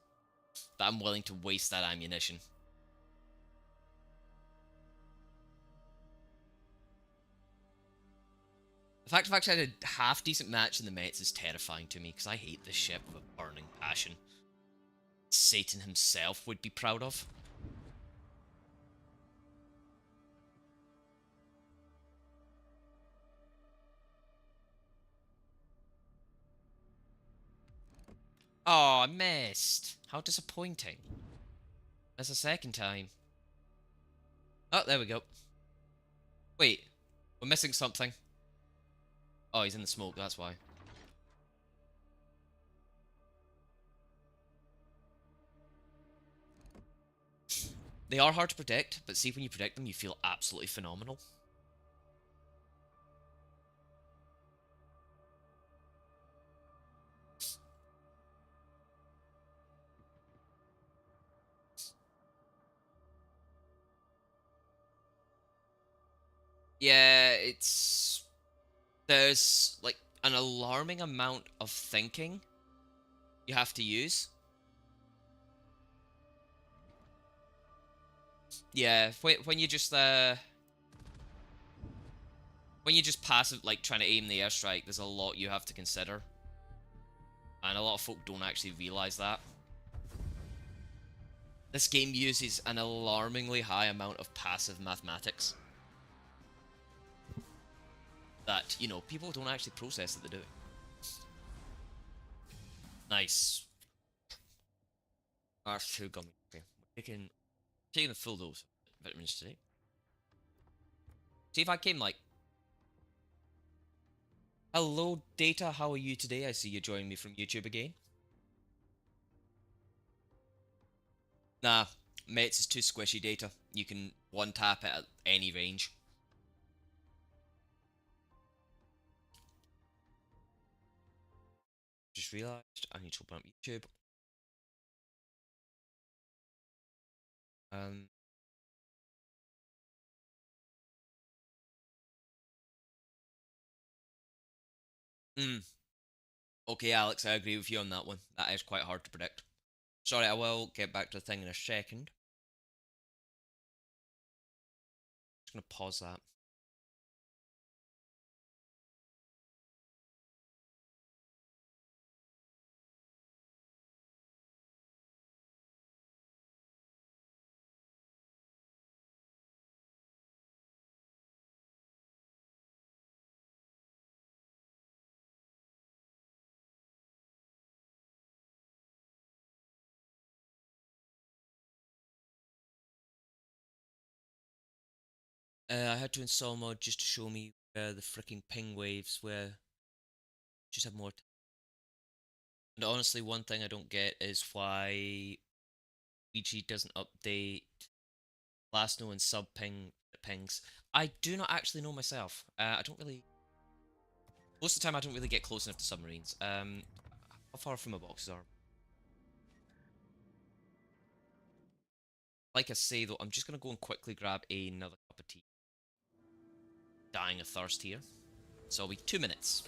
That I'm willing to waste that ammunition. The fact of actually I had a half-decent match in the Mets is terrifying to me, because I hate this ship with a burning passion. Satan himself would be proud of. Oh, I missed. How disappointing. That's the second time. Oh, there we go. Wait, we're missing something. Oh, he's in the smoke, that's why. They are hard to predict, but see, when you predict them, you feel absolutely phenomenal. Yeah, there's like an alarming amount of thinking you have to use. Yeah, when you just passive, like trying to aim the airstrike, there's a lot you have to consider, and a lot of folk don't actually realize that. This game uses an alarmingly high amount of passive mathematics that, you know, people don't actually process that they're doing. Nice. R2 gummy. Okay, taking a full dose of vitamins today. See if I came like... Hello, Data. How are you today? I see you joining me from YouTube again. Nah, mates is too squishy, Data. You can one tap it at any range. Just realised I need to open up YouTube. Um, hmm. Okay, Alex, I agree with you on that one. That is quite hard to predict. Sorry, I will get back to the thing in a second. Just gonna pause that. I had to install a mod just to show me where the freaking ping waves were. Just have more. And honestly, one thing I don't get is why EG doesn't update last known sub pings. I do not actually know myself. I don't really. Most of the time, I don't really get close enough to submarines. How far from my boxes are? Like I say though, I'm just gonna go and quickly grab another cup of tea. Dying of thirst here, so I'll be 2 minutes.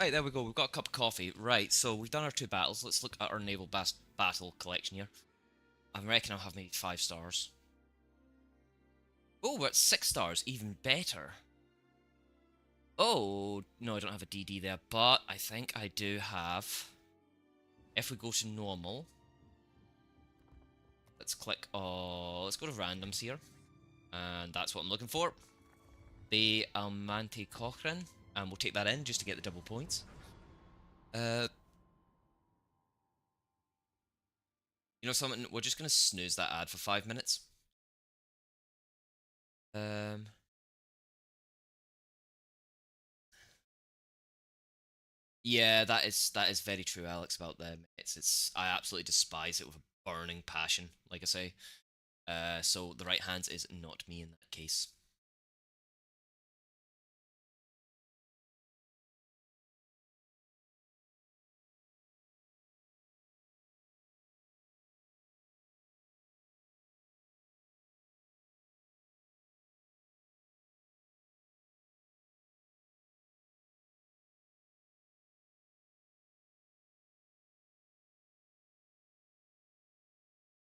Right, there we go. We've got a cup of coffee. Right, so we've done our two battles. Let's look at our naval battle collection here. I reckon I'll have maybe 5 stars. Oh, we're at 6 stars. Even better. Oh, no, I don't have a DD there, but I think I do have. If we go to normal, let's click. Oh, let's go to randoms here, and that's what I'm looking for. The Almante Cochrane, and we'll take that in just to get the double points. Uh, you know something? We're just gonna snooze that ad for 5 minutes. Um, yeah, that is very true, Alex. About them, it's I absolutely despise it with a burning passion. Like I say, so the right hands is not me in that case.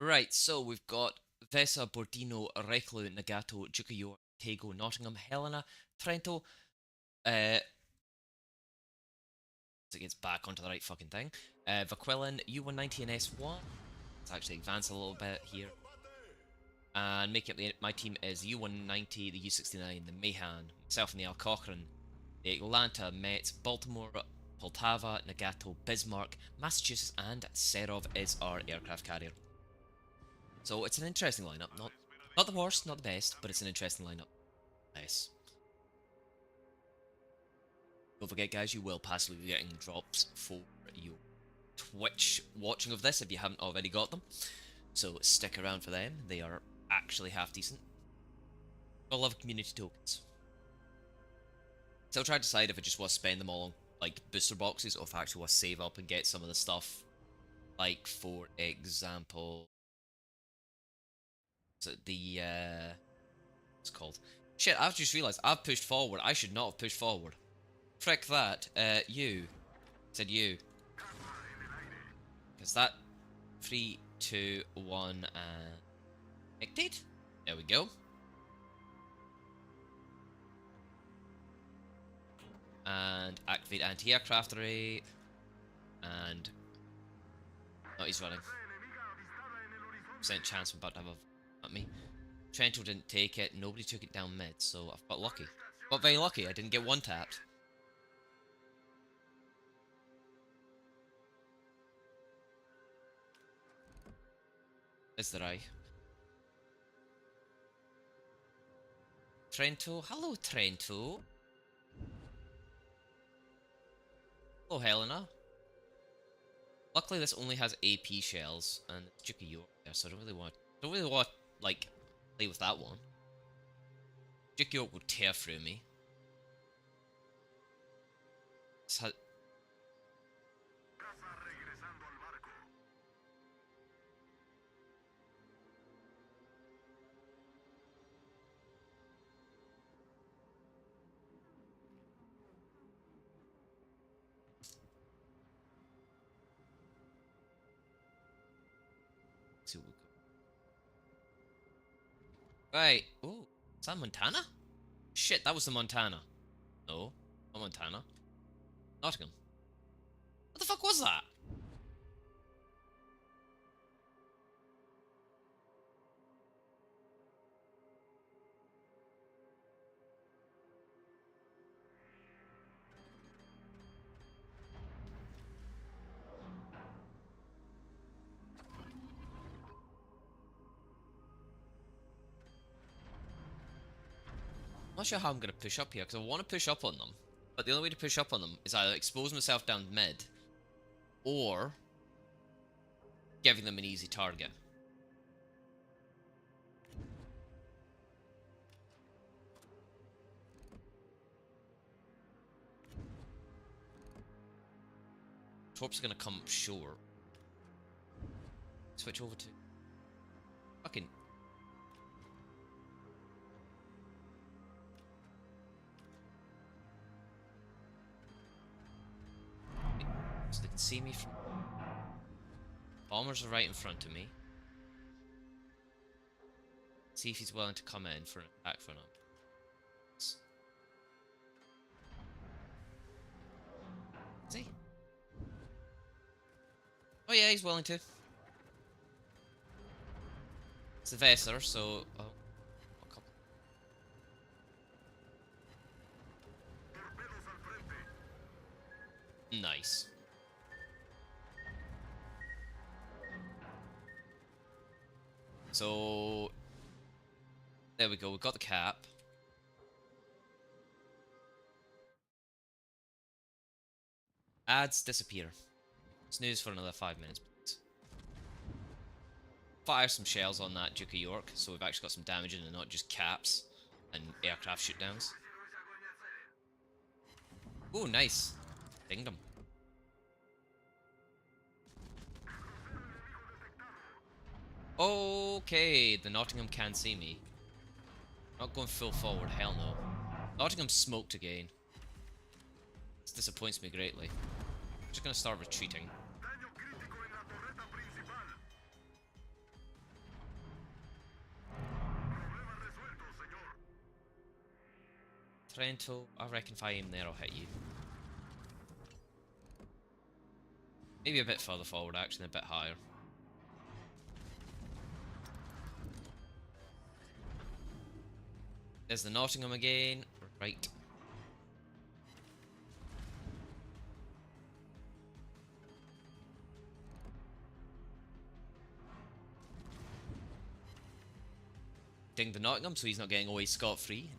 Right, so we've got Vesa, Bordino, Reclu, Nagato, Jukayor, Tego, Nottingham, Helena, Trento, it gets back onto the right fucking thing. Vaquillin, U190 and S1. Let's actually advance a little bit here. And making up my team is U190, the U69, the Mayhan, myself and the Al Cochran, the Atlanta, Mets, Baltimore, Poltava, Nagato, Bismarck, Massachusetts, and Serov is our aircraft carrier. So it's an interesting lineup. Not the worst, not the best, but it's an interesting lineup. Nice. Don't forget, guys, you will possibly be getting drops for your Twitch watching of this if you haven't already got them. So stick around for them. They are actually half decent. I love community tokens. Still try to decide if I just want to spend them all on like booster boxes or if I actually want to save up and get some of the stuff. Like for example, the what's it called? Shit, I've just realised I've pushed forward. I should not have pushed forward. Frick that. You. Said you. Because that 3, 2, 1, and dictate. There we go. And activate anti-aircraft array. And oh, he's running. Percent chance I'm about to have a at me. Trento didn't take it. Nobody took it down mid, so I've got lucky. Got very lucky. I didn't get one tapped. Is there I? Trento. Hello, Trento. Hello, Helena. Luckily, this only has AP shells, and it's Duke of York there, so I don't really want like play with that one. Duke of York will tear through me. See what we got. Right. Oh, is that Montana? Shit, that was the Montana. No, not Montana. Nottingham. What the fuck was that? I'm not sure how I'm going to push up here, because I want to push up on them. But the only way to push up on them is either expose myself down mid, or giving them an easy target. Torps are going to come up short. Switch over to... fucking... so they can see me from... Bombers are right in front of me. See if he's willing to come in for an attack for him. Is he? Oh yeah, he's willing to. It's a Vesser, so... oh. Nice. So... there we go, we've got the cap. Ads disappear. Snooze for another 5 minutes, please. Fire some shells on that Duke of York, so we've actually got some damage in and not just caps and aircraft shootdowns. Ooh, nice. Dinged him. Okay, the Nottingham can't see me. Not going full forward, hell no. Nottingham smoked again. This disappoints me greatly. I'm just gonna start retreating. Trento, I reckon if I aim there, I'll hit you. Maybe a bit further forward, actually, a bit higher. There's the Nottingham again. Right. Ding the Nottingham, so he's not getting away scot-free.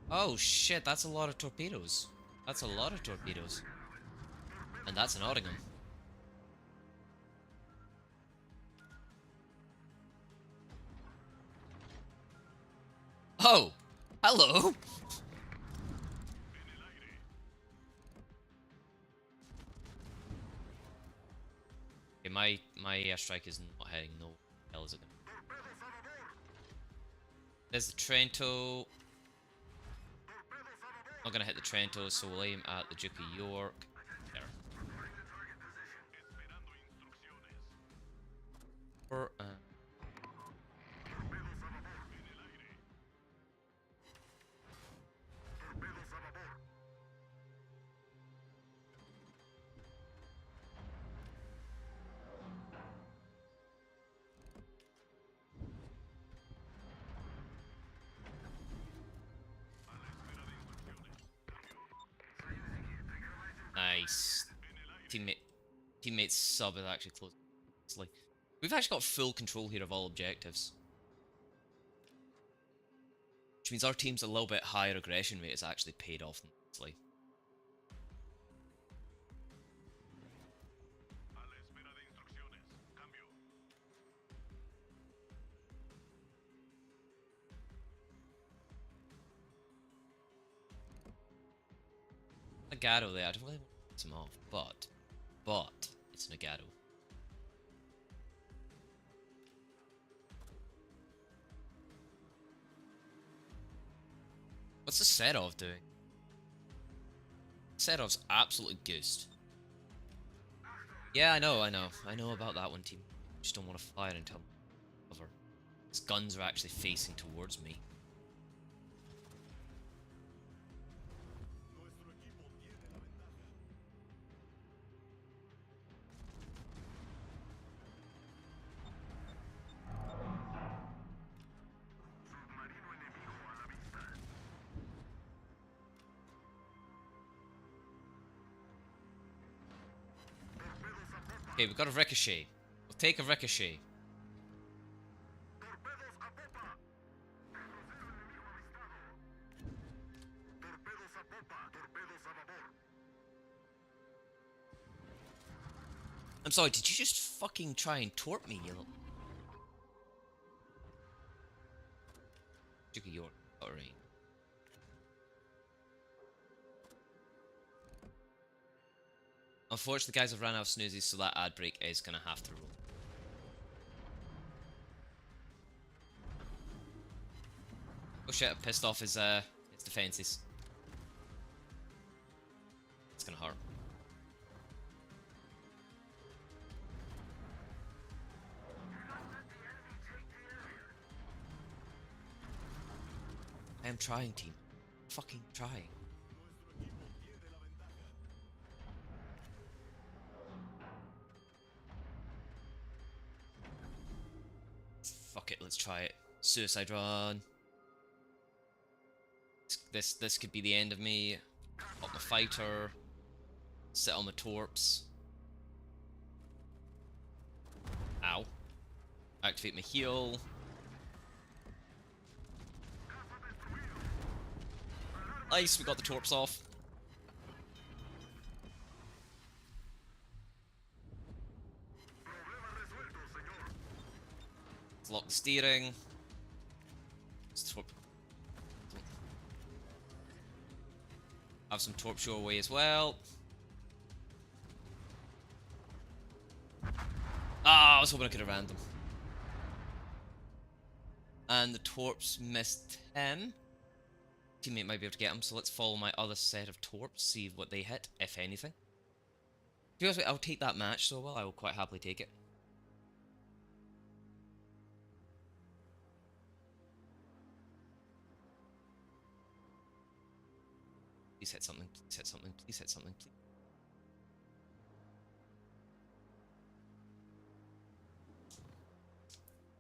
Oh shit, that's a lot of torpedoes. That's a lot of torpedoes. And that's an Nottingham. Oh! Hello! Okay, my airstrike is not heading no hell is it going? There's the Trento. Not gonna hit the Trento, so we'll aim at the Duke of York. There. Nice. Teammate's sub is actually close. We've actually got full control here of all objectives. Which means our team's a little bit higher aggression rate has actually paid off nicely. Nagato there, I don't really want to piss him off, but it's Nagato. What's the Serov doing? Serov's absolutely goosed. Yeah, I know about that one, team. Just don't want to fire until cover. His guns are actually facing towards me. Okay, we've got a ricochet. We'll take a ricochet. I'm sorry, did you just fucking try and torp me, you little... Duke of York, alright. Unfortunately, guys, I've ran out of snoozes, so that ad break is gonna have to roll. Oh shit, I pissed off his defenses. It's gonna hurt. I am trying, team. Fucking trying. Fuck it, let's try it. Suicide run. This could be the end of me. Up my fighter. Sit on my torps. Ow. Activate my heal. Nice, we got the torps off. Let's lock the steering. Let's have some torp show away as well. Ah, I was hoping I could have ran them. And the torps missed him. Teammate might be able to get him, so let's follow my other set of torps, see what they hit, if anything. To be honest with you, I'll take that match so well, I will quite happily take it. Please hit something, please hit something, please hit something, please.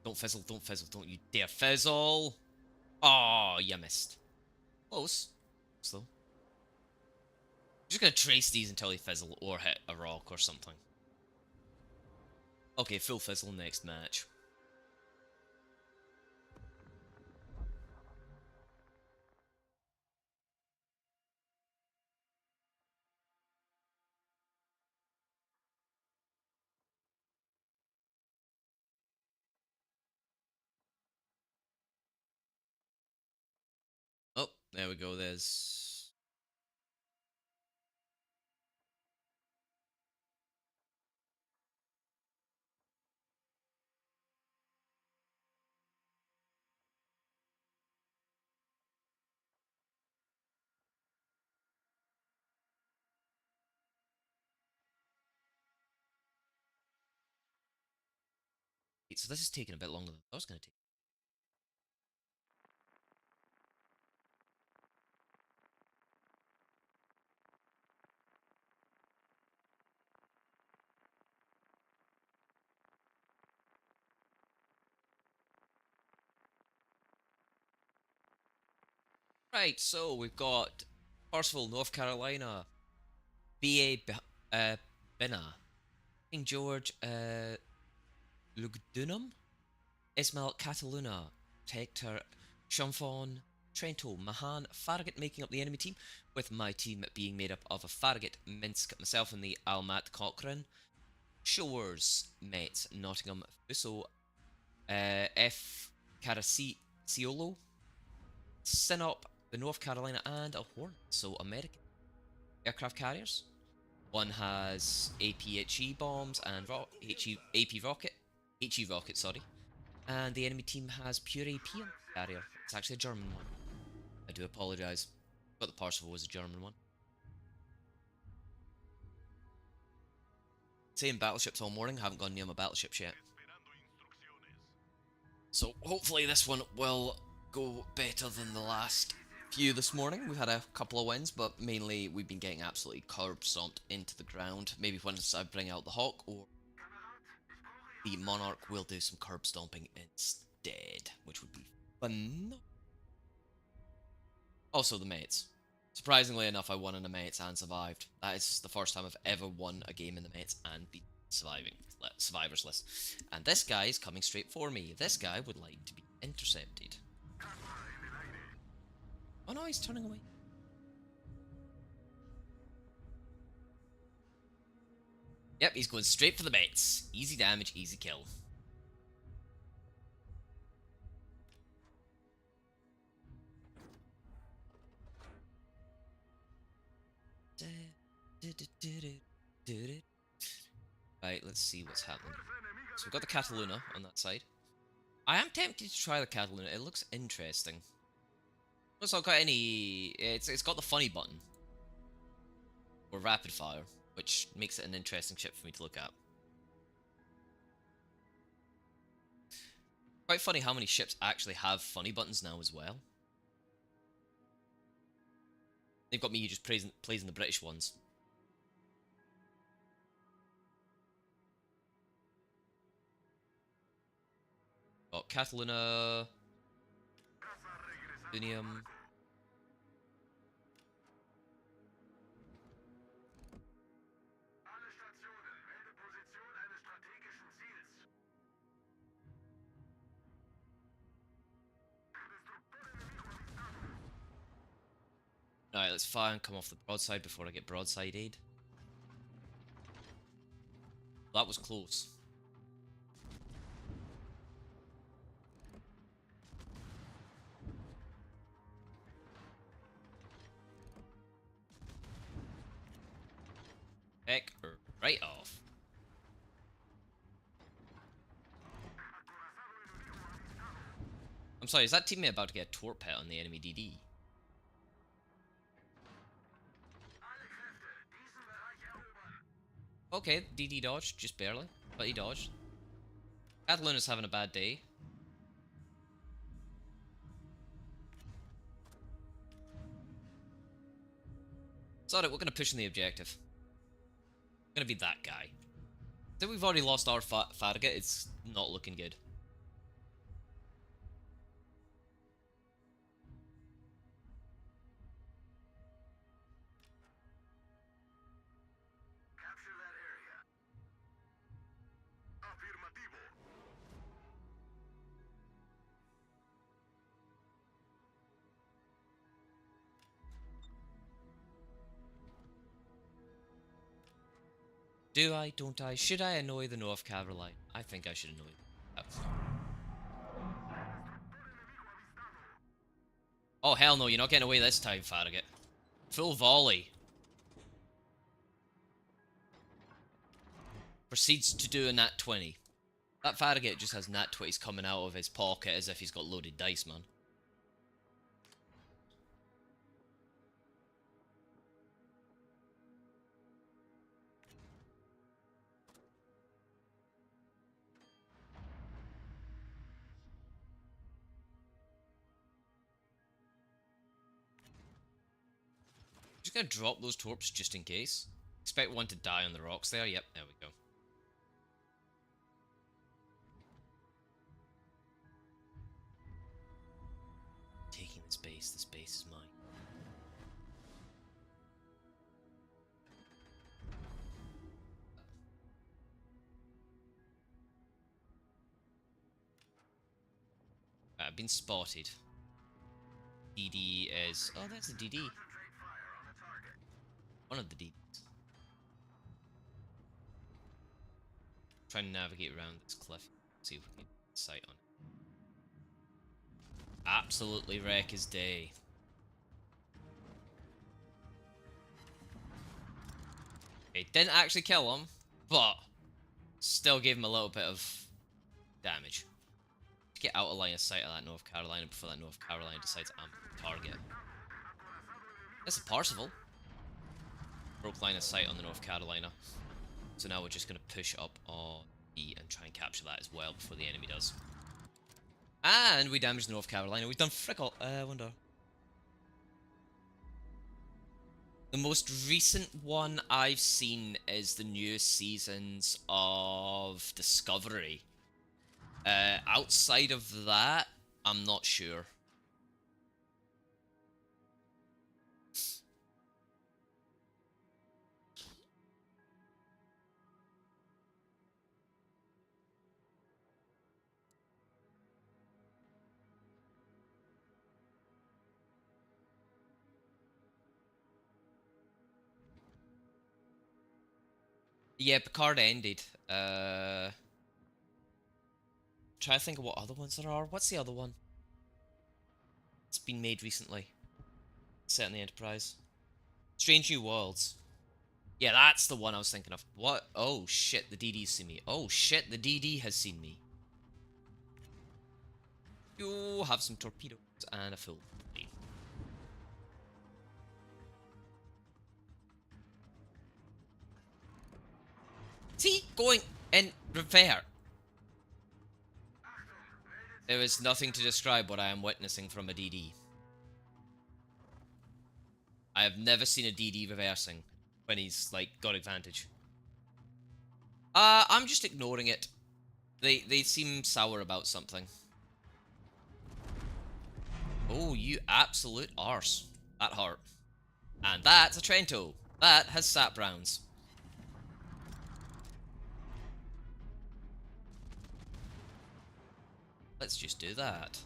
Don't fizzle, don't you dare fizzle! Oh, you missed. Close. Slow. I'm just gonna trace these until they fizzle or hit a rock or something. Okay, full fizzle next match. Oh, there we go, there's... So this is taking a bit longer than I was gonna take. Right, so we've got Parsifal, North Carolina, B.A. Binna, King George, Lugdunum, Ismail Cataluna, Hector, Chamfon, Trento, Mahan, Farragut making up the enemy team, with my team being made up of a Farragut, Minsk, myself and the Almat Cochrane, Shores, Metz, Nottingham, Fuso, F. Caracciolo, Sinop, the North Carolina, and a Hornet, so American aircraft carriers. One has APHE bombs and AP rocket, HE rocket, sorry. And the enemy team has pure AP on the carrier. It's actually a German one. I do apologise, but the Parsifal was a German one. Saying battleships all morning, haven't gone near my battleships yet. So hopefully this one will go better than the last few this morning. We've had a couple of wins, but mainly we've been getting absolutely curb stomped into the ground. Maybe once I bring out the Hawk or the Monarch, we'll do some curb stomping instead, which would be fun. Also the mates. Surprisingly enough, I won in the mates and survived. That is the first time I've ever won a game in the mates and beat survivors list. And this guy is coming straight for me. This guy would like to be intercepted. Oh no, he's turning away. Yep, he's going straight for the mates. Easy damage, easy kill. Right, let's see what's happening. So we've got the Cataluna on that side. I am tempted to try the Cataluna. It looks interesting. It's not got any... It's got the funny button. Or rapid fire, which makes it an interesting ship for me to look at. Quite funny how many ships actually have funny buttons now as well. They've got me just praising the British ones. Got Cataluna, Dunium. Alright, let's fire and come off the broadside before I get broadside aid. That was close. Heck, right off. I'm sorry, is that teammate about to get a torp hit on the enemy DD? Okay, DD dodged, just barely, but he dodged. Cataluna's having a bad day. Sod it, we're gonna push in the objective. We're gonna be that guy. I think we've already lost our Farragut, it's not looking good. Do I? Don't I? Should I annoy the North Carolina? I think I should annoy them. Oh hell no, you're not getting away this time, Farragut. Full volley. Proceeds to do a nat 20. That Farragut just has nat 20s coming out of his pocket as if he's got loaded dice, man. Just gonna drop those torps just in case. Expect one to die on the rocks there. Yep, there we go. Taking this base is mine. I've been spotted. DD is... Oh, that's a DD. One of the DDs. Trying to navigate around this cliff. See if we can get sight on it. Absolutely wreck his day. Okay, didn't actually kill him, but still gave him a little bit of damage. Get out of line of sight of that North Carolina before that North Carolina decides I'm the target. That's a Parsifal. Broke line of sight on the North Carolina. So now we're just going to push up on E and try and capture that as well before the enemy does. And we damaged the North Carolina. We've done frick all. Wonder. The most recent one I've seen is the newest seasons of Discovery. Outside of that, I'm not sure. Yeah, Picard ended. Try to think of what other ones there are. What's the other one? It's been made recently. Set in the Enterprise. Strange New Worlds. Yeah, that's the one I was thinking of. What? Oh shit, the DD's seen me. Oh shit, the DD has seen me. You have some torpedoes and a full plane. See? Going in repair. There is nothing to describe what I am witnessing from a DD. I have never seen a DD reversing when he's, like, got advantage. I'm just ignoring it. They seem sour about something. Oh, you absolute arse. That hurt. And that's a Trento. That has sap rounds. Let's just do that.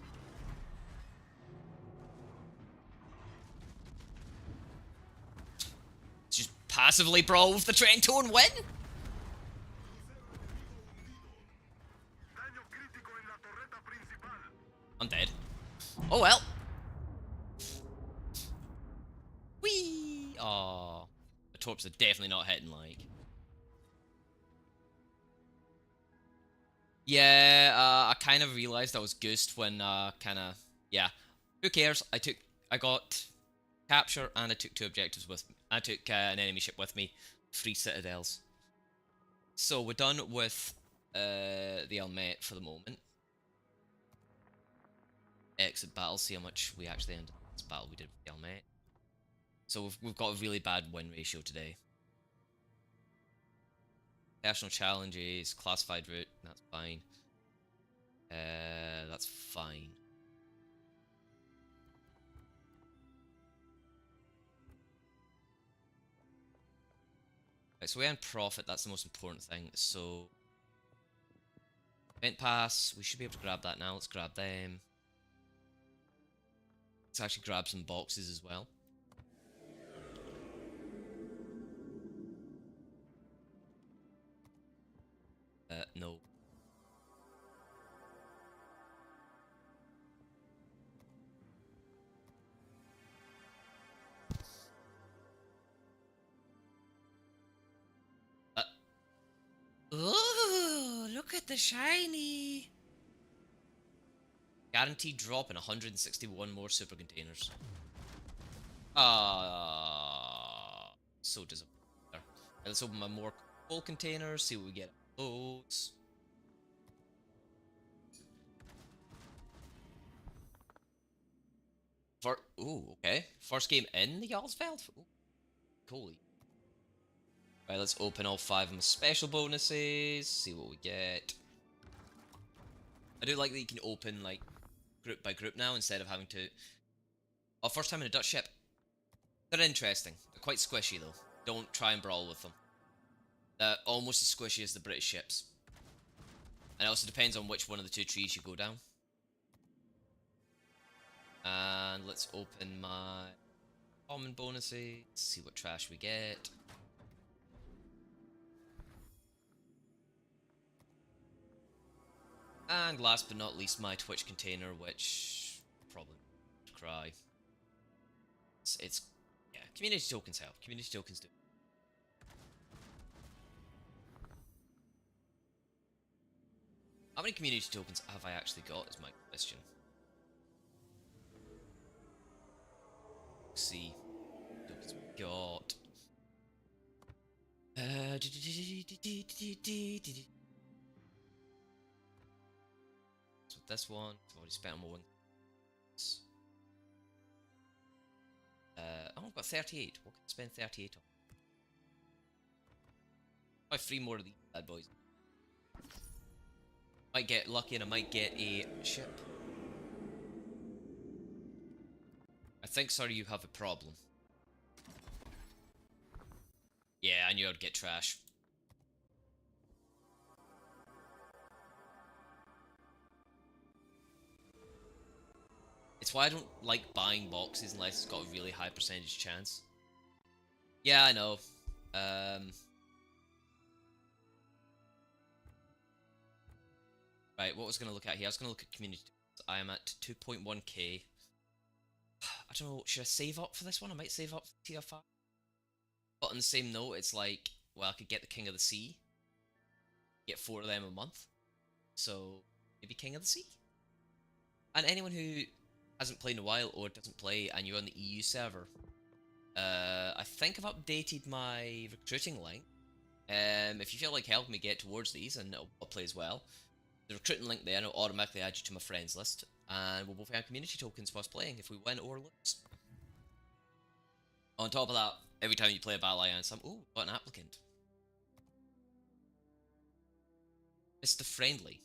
Let's just passively brawl with the Trento and win? I'm dead. Oh well. Whee! Aww. The torps are definitely not hitting, like. Yeah, I kind of realized I was goosed when, yeah. Who cares? I got capture and I took 2 objectives with me. I took an enemy ship with me, 3 citadels. So we're done with the Almet for the moment. Exit battle, see how much we actually ended this battle we did with the Almet. So we've got a really bad win ratio today. Personal challenges, classified route, that's fine. That's fine. Right, so we earn profit, that's the most important thing. So, event pass, we should be able to grab that now. Let's grab them. Let's actually grab some boxes as well. No. Oh, look at the shiny! Guaranteed drop in 161 more super containers. So disappointing. Right, let's open my more full containers, see what we get. Loads. Ooh, okay. First game in the Jarlsveld? Ooh, cool. Right, let's open all 5 of my special bonuses, see what we get. I do like that you can open, like, group by group now, instead of having to... Oh, first time in a Dutch ship. They're interesting. They're quite squishy, though. Don't try and brawl with them. They're almost as squishy as the British ships. And it also depends on which one of the 2 trees you go down. And let's open my common bonuses, see what trash we get. And last but not least, my Twitch container, which probably cry. It's yeah, community tokens help. Community tokens do. How many community tokens have I actually got is my question. Let's see. Tokens we got. So this one, I've already spent on my wings. Oh, I've got 38. What can I spend 38 on? Buy 3 more of these bad boys. Might get lucky and I might get a ship. I think, sir, you have a problem. Yeah, I knew I'd get trash. It's why I don't like buying boxes unless it's got a really high percentage chance. Yeah, I know. Right, what was I going to look at here? I was going to look at community. I am at 2.1k. I don't know, should I save up for this one? I might save up for tier 5. But on the same note, it's like, well, I could get the King of the Sea. Get 4 of them a month. So, maybe King of the Sea? And anyone who hasn't played in a while or doesn't play and you're on the EU server, I think I've updated my recruiting link. If you feel like helping me get towards these and I'll play as well, the recruiting link there will automatically add you to my friends list, and we'll both earn community tokens whilst playing if we win or lose. On top of that, every time you play a battle alliance, ooh, got an applicant. Mr. Friendly.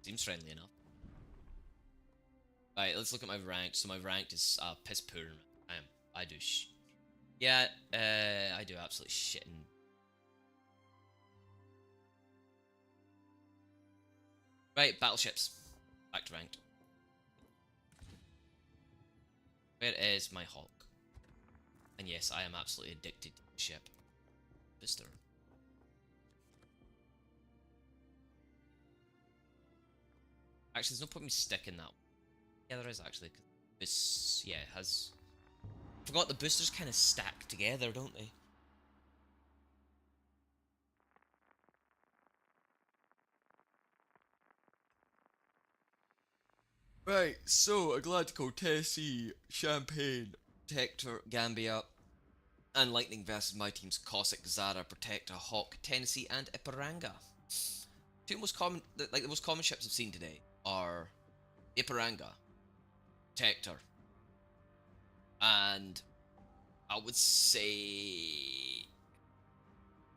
Seems friendly enough. Right, let's look at my rank. So my rank is piss poor. I do yeah, I do absolutely shit. Right, battleships. Back to ranked. Where is my Hulk? And yes, I am absolutely addicted to the ship. Booster. Actually, there's no point in me sticking that one. Yeah, there is actually. This, yeah, has... I forgot the boosters kind of stack together, don't they? Right, so Atlantico, Tennessee, Champagne, Protector, Gambia, and Lightning versus my teams Cossack, Zara, Protector, Hawk, Tennessee, and Iparanga. Two most common, like the most common ships I've seen today are Iparanga, Protector, and I would say...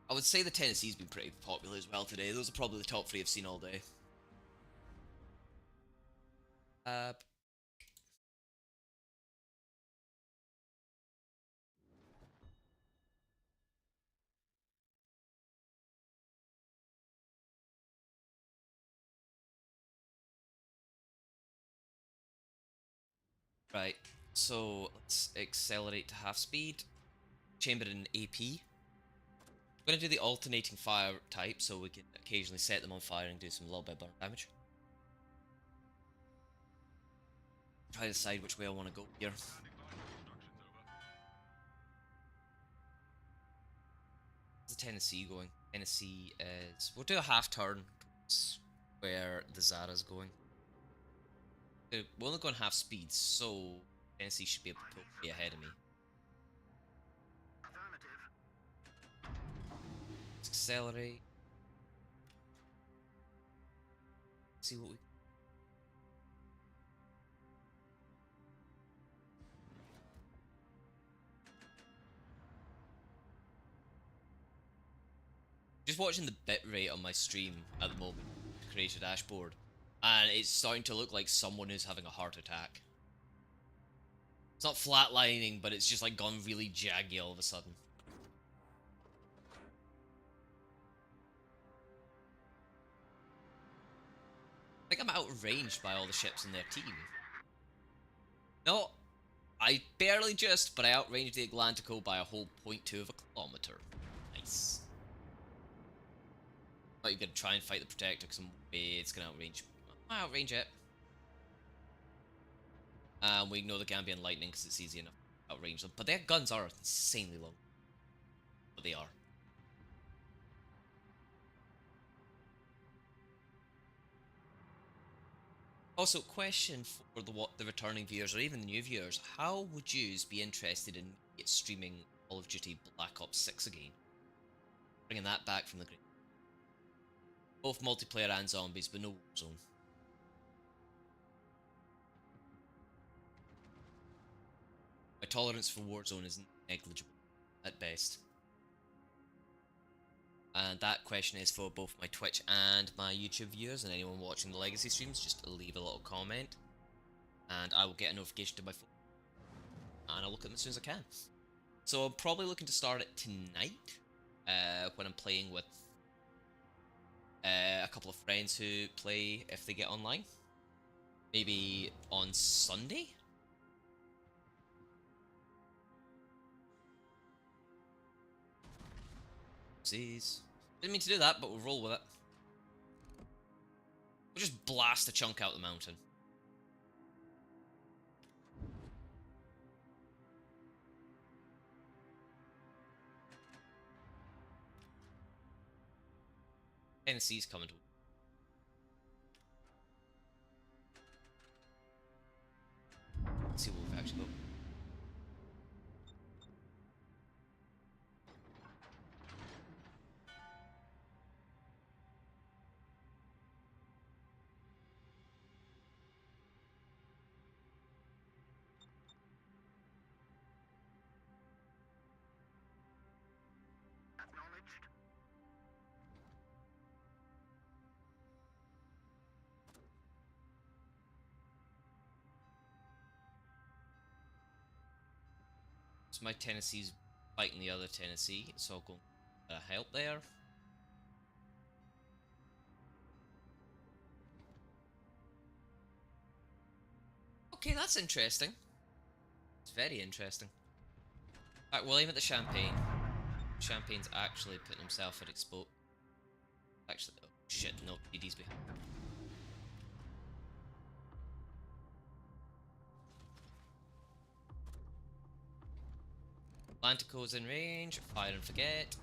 I would say the Tennessee's been pretty popular as well today. Those are probably the top 3 I've seen all day. Uh, right, so let's accelerate to half speed. Chamber in AP. I'm going to do the alternating fire type so we can occasionally set them on fire and do some little bit of burn damage. Try to decide which way I want to go here. How's the Tennessee going? Tennessee is... We'll do a half turn towards where the Zara's going. We're only going half speed, so Tennessee should be able to pull way ahead of me. Let's accelerate. See what we... Just watching the bitrate on my stream at the moment to create a dashboard, and it's starting to look like someone who's having a heart attack. It's not flatlining, but it's just like gone really jaggy all of a sudden. I think I'm outranged by all the ships in their team. No, I barely just, but I outranged the Atlantico by a whole 0.2 of a kilometer. Nice. Thought you're gonna try and fight the Protector because it's gonna outrange. I outrange it. We ignore the Gambian Lightning because it's easy enough to outrange them. But their guns are insanely long. But they are. Also, question for the returning viewers or even the new viewers: how would you be interested in streaming Call of Duty Black Ops 6 again? Bringing that back from the grave. Both multiplayer and zombies, but no Warzone. My tolerance for Warzone is negligible at best. And that question is for both my Twitch and my YouTube viewers, and anyone watching the Legacy streams, just leave a little comment, and I will get a notification to my phone, and I'll look at them as soon as I can. So I'm probably looking to start it tonight, when I'm playing with a couple of friends who play if they get online. Maybe on Sunday? Oopsies. Didn't mean to do that, but we'll roll with it. We'll just blast a chunk out the mountain. Tennessee's coming to... Let's see what we've actually got. So my Tennessee's fighting the other Tennessee, so I'll go help there. Okay, that's interesting. It's very interesting. Alright, we'll aim at the Champagne. Champagne's actually putting himself at expo... Actually, oh shit, no, DD's behind. Atlantico's in range, fire and forget.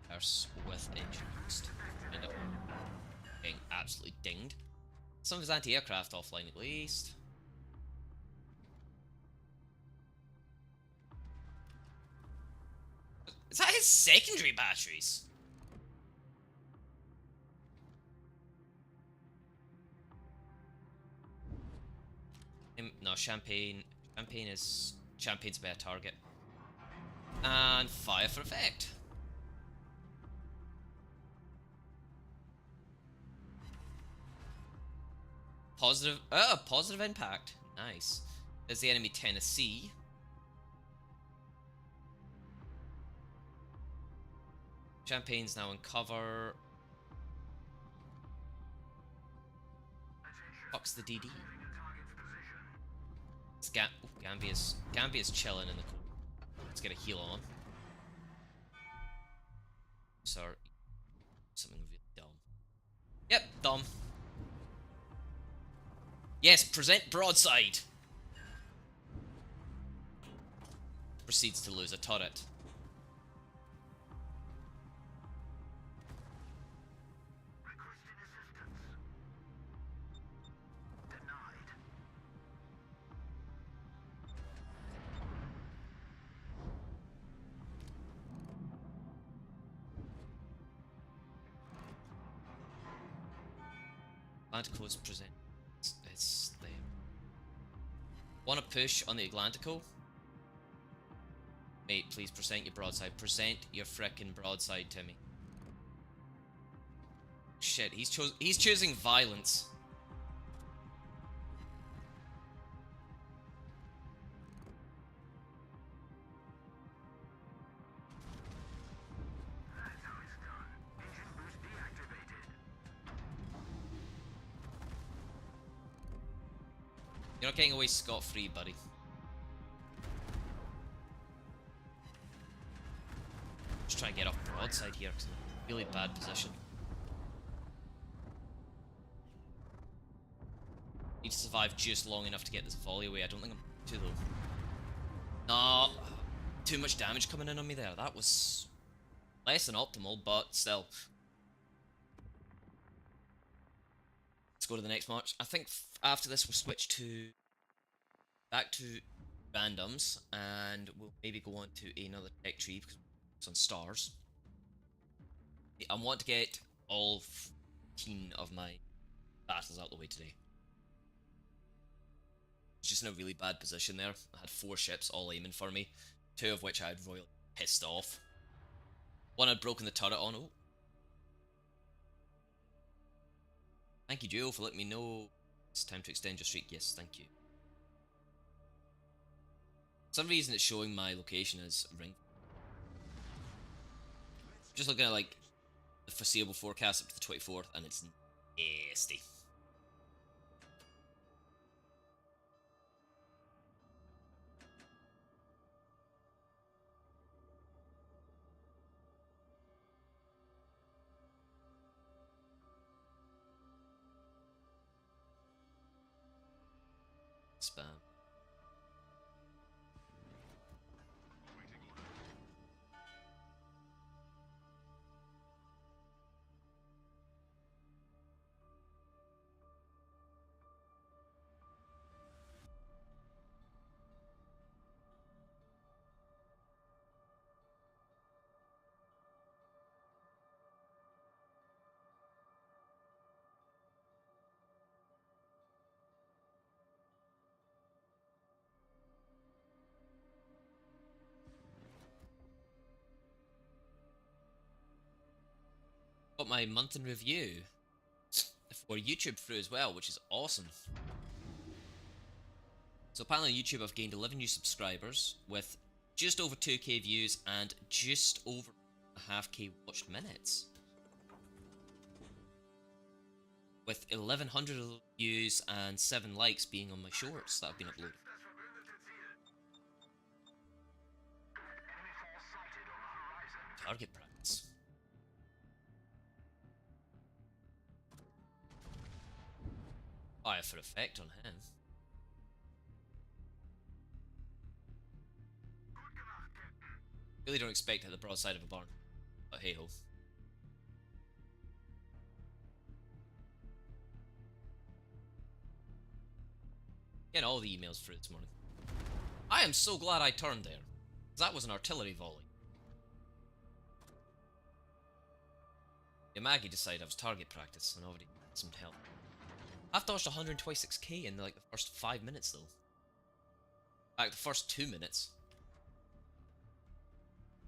Curse with introduced. End up getting absolutely dinged. Some of his anti-aircraft offline at least. Is that his secondary batteries? No, Champagne is Champagne's a better target. And fire for effect. Positive impact. Nice. Is the enemy Tennessee? Champagne's now in cover. Fuck's the DD. It's Gambia's chilling in the corner. Let's get a heal on. Sorry. Something really dumb. Yep, dumb. Yes, present broadside. Proceeds to lose a turret. Atlantico's present. It's there. Want to push on the Atlantico? Mate, please present your broadside. Present your frickin' broadside to me. Shit, he's choosing violence. You're not getting away scot-free, buddy. Just try to get off broadside here, because I'm in a really bad position. Need to survive just long enough to get this volley away. I don't think I'm too low. No, too much damage coming in on me there. That was less than optimal, but still. Let's go to the next match. I think after this we'll switch to back to randoms, and we'll maybe go on to another tech tree because it's on stars. I want to get all 15 of my battles out the way today. It's just in a really bad position there. I had 4 ships all aiming for me, 2 of which I had royally pissed off. One had broken the turret on. Oh. Thank you, Duo, for letting me know it's time to extend your streak. Yes, thank you. For some reason it's showing my location as ring. Just looking at like the foreseeable forecast up to the 24th, and it's nasty. Spam. Got my month in review for YouTube through as well, which is awesome. So apparently on YouTube I've gained 11 new subscribers with just over 2k views and just over a half k watched minutes. With 1100 views and 7 likes being on my shorts that have been uploaded. Target practice. Fire for effect on him. Really don't expect to hit the broadside of a barn, but hey ho. Getting all the emails through this morning. I am so glad I turned there. That was an artillery volley. Yamagi decided I was target practice and already had some help. I've dodged 126k in like the first 5 minutes though. Back the first 2 minutes.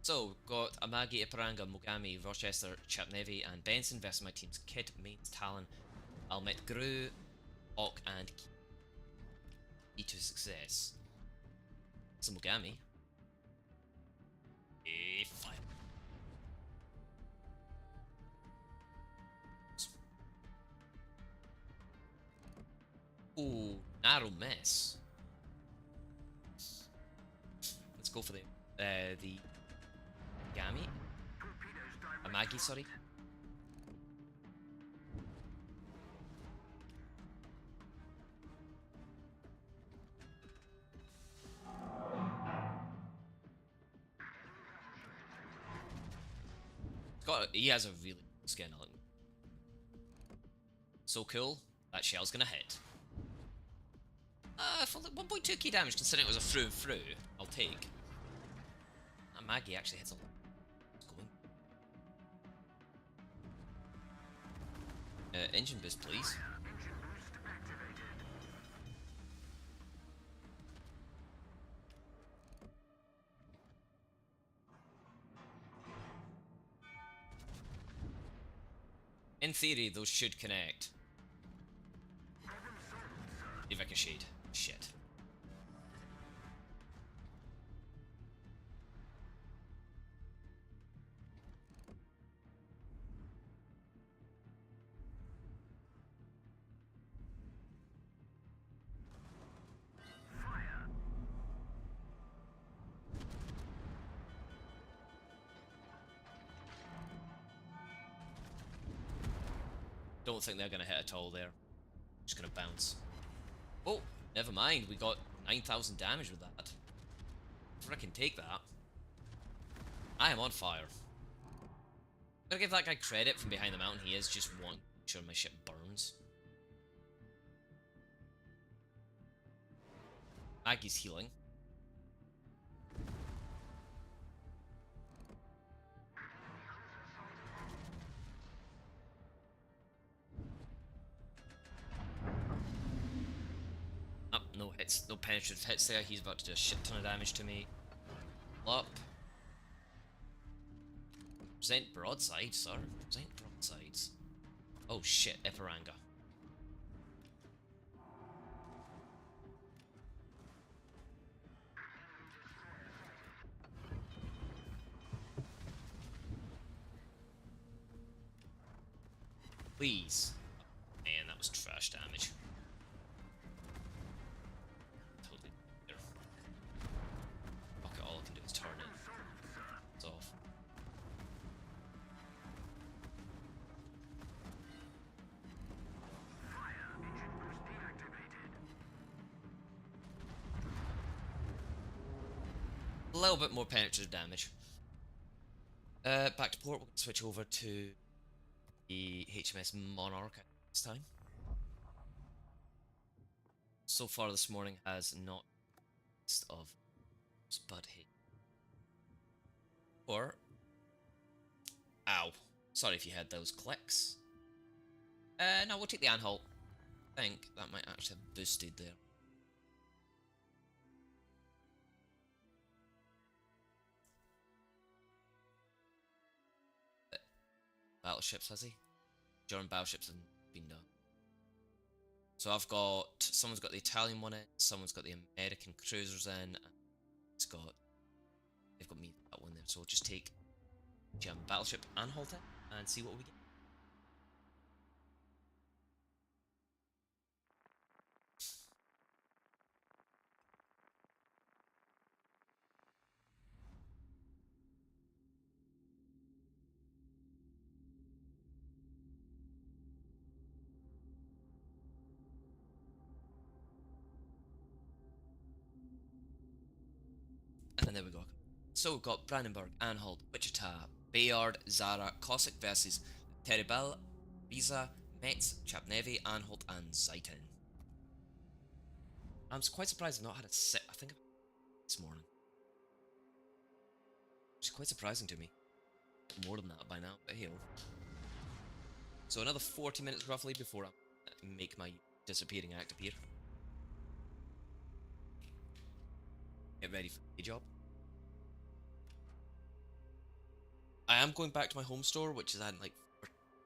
So, got Amagi, Iparanga, Mogami, Rochester, Chapnevi, and Benson versus my teams Kid, Mains, Talon, Almet, Gru, Ok, and Key to success. So Mogami. Fire. Ooh, narrow miss. Let's go for the Gami. Amagi, sorry. He has a really cool skin. So cool. That shell's gonna hit. For 1.2 key damage, considering it was a through and through, I'll take. That Maggie actually hits a lot. It's going. Engine boost, please. In theory, those should connect. Ricocheted. Shit. Don't think they're gonna hit at all there. Just gonna bounce. Oh, never mind. We got 9,000 damage with that. Frickin' take that. I am on fire. I'm gonna give that guy credit from behind the mountain. He is just wanting to make sure my shit burns. Maggie's healing. Oh, no hits, no penetrative hits there. He's about to do a shit ton of damage to me. Up. Present broadside, sir. Present broadsides. Oh shit, Iparanga. Please. Man, that was trash damage. Totally. Fuck it, all I can do is turn it. It's off. A little bit more penetrative damage. Back to port, we're going to switch over to the HMS Monarch this time. So far this morning has not of but hit. Or ow. Sorry if you heard those clicks. No, we'll take the Anhalt. I think that might actually have boosted there. Battleships, has he? German battleships have been done. So I've got, someone's got the Italian one in, someone's got the American cruisers in, and they've got me that one there. So we'll just take German battleship Anhalt in and see what we get. And there we go. So we've got Brandenburg, Anhalt, Wichita, Bayard, Zara, Cossack versus Teribel, Riza, Metz, Chapnevi, Anhalt, and Zeiten. I'm quite surprised I've not had a sit. I think this morning. Which is quite surprising to me. More than that by now, but hey. So another 40 minutes roughly before I make my disappearing act appear. get ready for the job. I am going back to my home store, which is adding like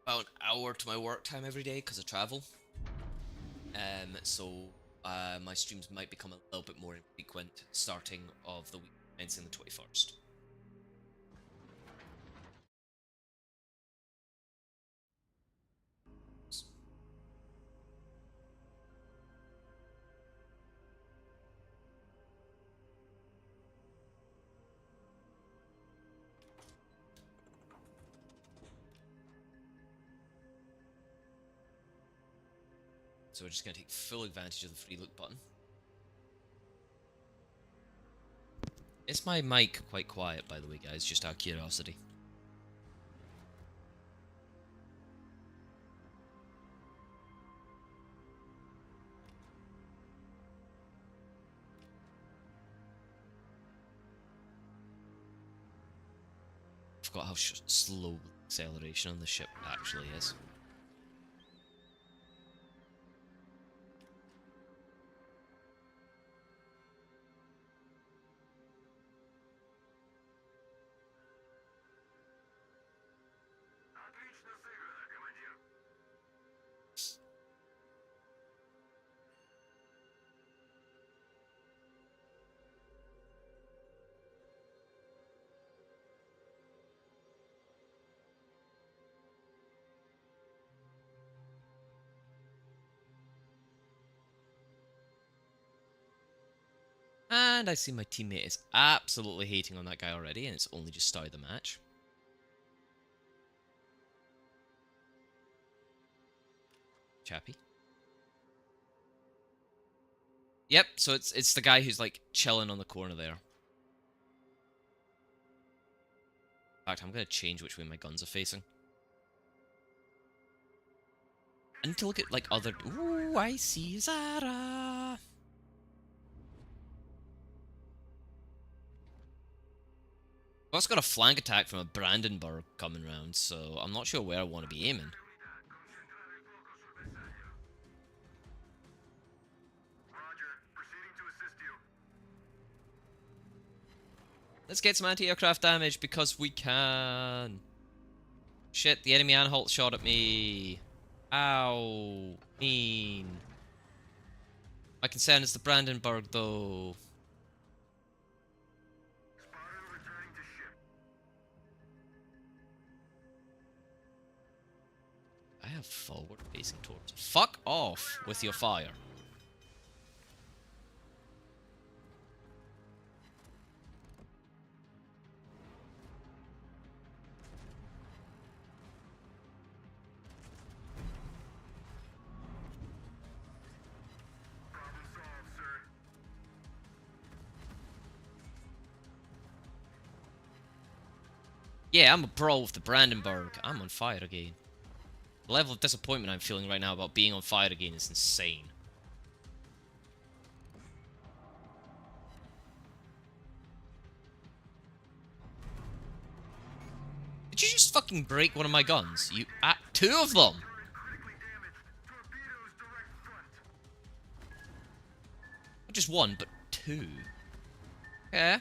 about an hour to my work time every day because of travel. So my streams might become a little bit more infrequent starting of the week commencing the 21st. So we're just going to take full advantage of the free loot button. Is my mic quite quiet, by the way, guys? Just out of curiosity. I forgot how slow acceleration on the ship actually is. And I see my teammate is absolutely hating on that guy already, and it's only just started the match. Chappy. Yep, so it's the guy who's like chilling on the corner there. In fact, I'm gonna change which way my guns are facing. I need to look at like other. Ooh, I see Zara. I've also got a flank attack from a Brandenburg coming round, so I'm not sure where I want to be aiming. Let's get some anti-aircraft damage because we can. Shit, the enemy Anhalt shot at me. Ow. Mean. My concern is the Brandenburg, though. I have forward facing towards. Fuck off with your fire. Yeah, I'm a brawl with the Brandenburg. I'm on fire again. The level of disappointment I'm feeling right now about being on fire again is insane. Did you just fucking break one of my guns? You two of them! Not just one, but two. Yeah.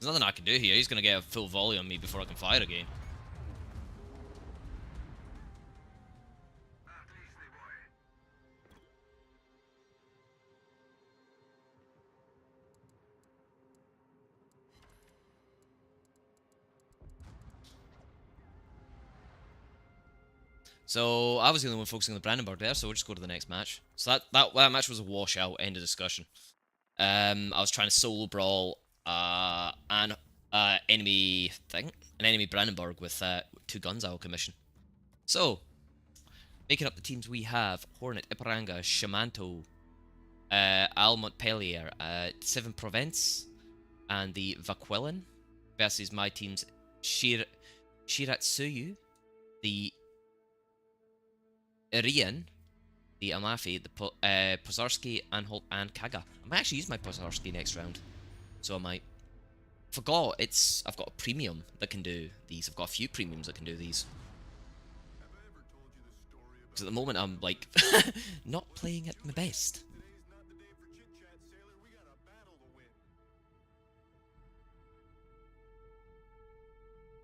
There's nothing I can do here. He's gonna get a full volley on me before I can fire again. So I was the only one focusing on the Brandenburg there, so we'll just go to the next match. So that match was a washout, end of discussion. I was trying to solo brawl an enemy Brandenburg with 2 guns I'll commission. So making up the teams we have Hornet, Iparanga, Shamanto, Al Montpellier, Seven Provence, and the Vaquelin versus my teams Shiratsuyu, the Irian, the Amafi, the Pozarski, Anhalt, and Kaga. I might actually use my Pozarski next round. So I might. Forgot, I've got a premium that can do these. I've got a few premiums that can do these. Because at the moment I'm like not playing at my best.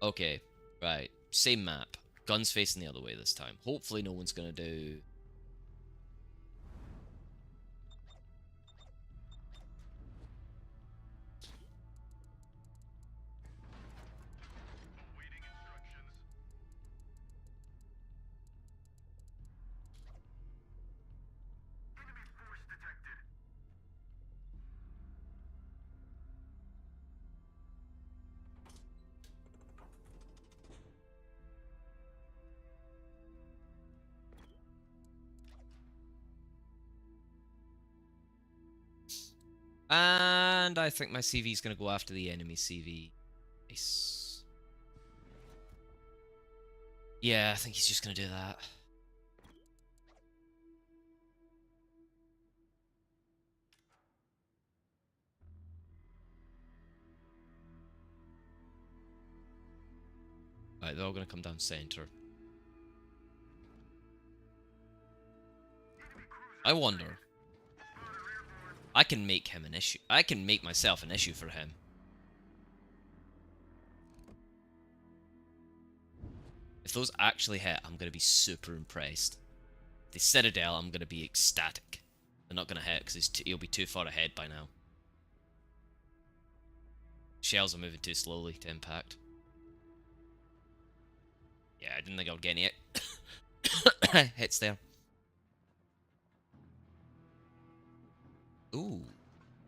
Okay, right. Same map. Guns facing the other way this time. Hopefully no one's gonna do... And I think my CV is gonna go after the enemy CV. Nice. Yeah, I think he's just gonna do that. Right, they're all gonna come down center. I wonder. I can make him an issue. I can make myself an issue for him. If those actually hit, I'm gonna be super impressed. If they Citadel, I'm gonna be ecstatic. They're not gonna hit because he'll be too far ahead by now. Shells are moving too slowly to impact. Yeah, I didn't think I would get any hits there. Ooh,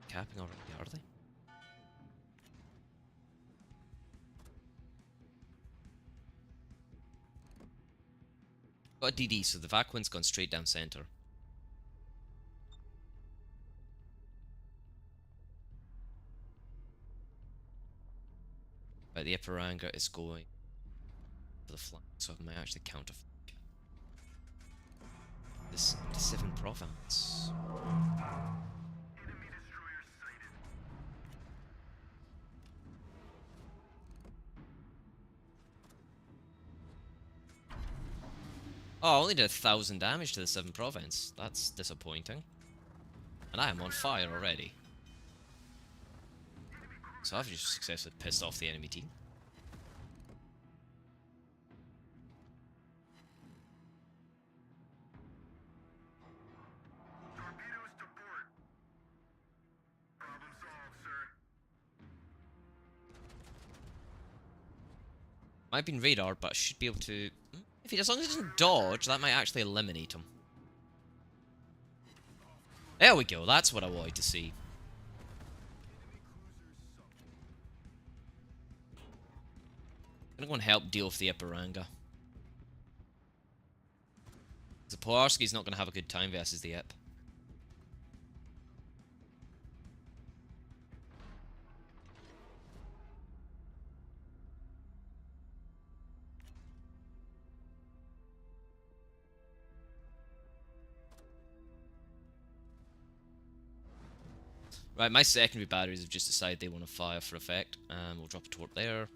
capping already, are they? Got a DD, so the Vacuum's gone straight down center. But the Ipiranga is going for the flank, so I might actually counter flank. This 7 Provence. Oh, I only did 1,000 damage to the 7 Provence. That's disappointing. And I am on fire already. So I've just successfully pissed off the enemy team. Might be in radar, but I should be able to... If he, as long as he doesn't dodge, that might actually eliminate him. There we go, that's what I wanted to see. I'm gonna go and help deal with the Ipiranga. Zaporski's not gonna have a good time versus the Ip. Right, my secondary batteries have just decided they want to fire for effect. We'll drop a torp there.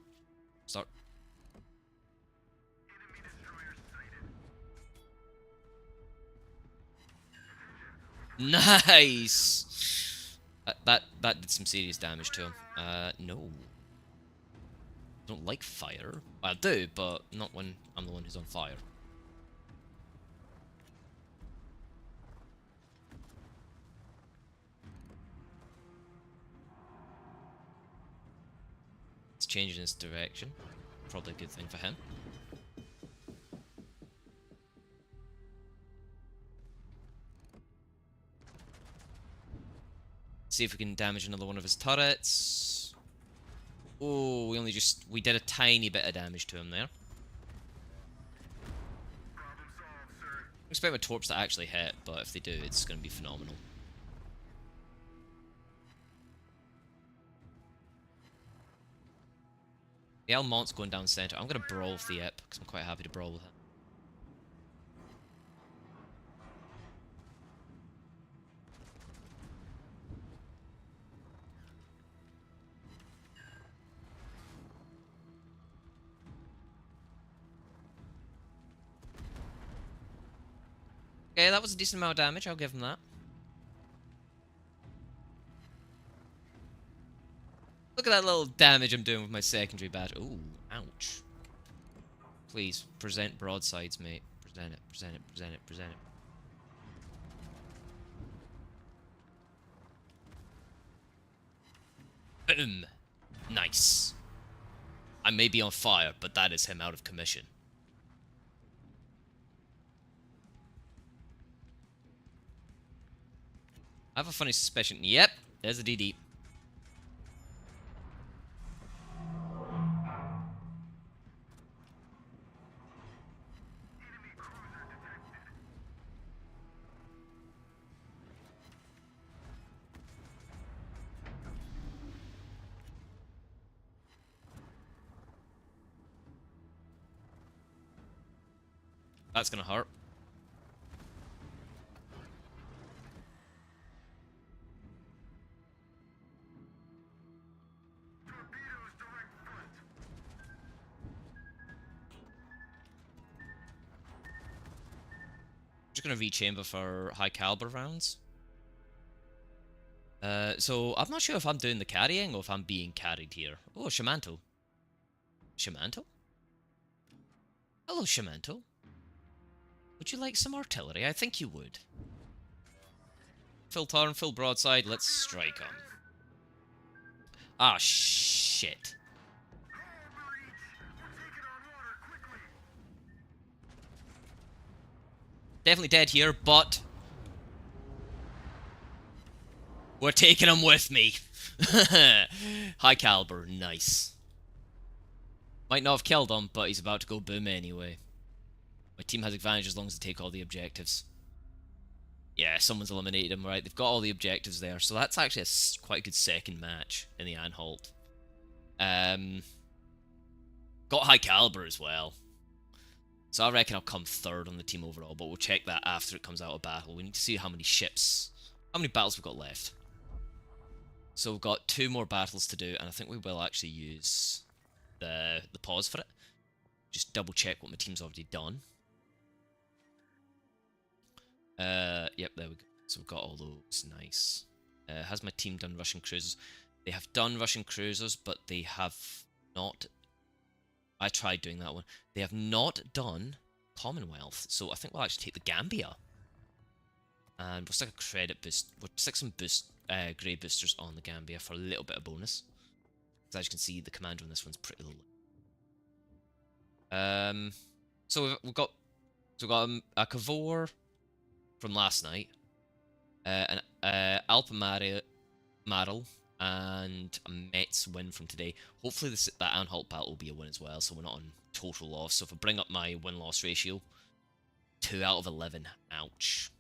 Start. Nice! That did some serious damage to him. No. I don't like fire. I do, but not when I'm the one who's on fire. It's changing its direction. Probably a good thing for him. See if we can damage another one of his turrets. Oh, we did a tiny bit of damage to him there. I expect my torps to actually hit, but if they do, it's going to be phenomenal. The Almont's going down center. I'm going to brawl with the Ip, because I'm quite happy to brawl with him. Okay, that was a decent amount of damage, I'll give him that. Look at that little damage I'm doing with my secondary bat. Ooh, ouch. Please, present broadsides, mate. Present it, present it, present it, present it. Boom. Nice. I may be on fire, but that is him out of commission. I have a funny suspicion. Yep, there's a DD. That's gonna hurt. Just gonna rechamber for high caliber rounds. So I'm not sure if I'm doing the carrying or if I'm being carried here. Oh, Shamanto. Shamanto? Hello, Shamanto. Would you like some artillery? I think you would. Full turn, full broadside, let's strike him. Ah, shit. Definitely dead here, but we're taking him with me. High caliber, nice. Might not have killed him, but he's about to go boom anyway. My team has advantage as long as they take all the objectives. Yeah, someone's eliminated him, right? They've got all the objectives there, so that's actually a quite a good second match in the Anhalt. Got high caliber as well. So I reckon I'll come third on the team overall, but we'll check that after it comes out of battle. We need to see how many ships, how many battles we've got left. So we've got 2 more battles to do, and I think we will actually use the pause for it. Just double check what my team's already done. Yep, there we go. So we've got all those, nice. Has my team done Russian cruisers? They have done Russian cruisers, but they have not... I tried doing that one. They have not done Commonwealth, so I think we'll actually take the Gambia. And we'll stick a credit boost. We'll stick some grey boosters on the Gambia for a little bit of bonus. Because as you can see, the commander on this one's pretty low. So we've got a Cavor from last night, an Alpamaral, and a Metz win from today. Hopefully that Anhalt battle will be a win as well, so we're not on total loss. So if I bring up my win-loss ratio, 2 out of 11. Ouch.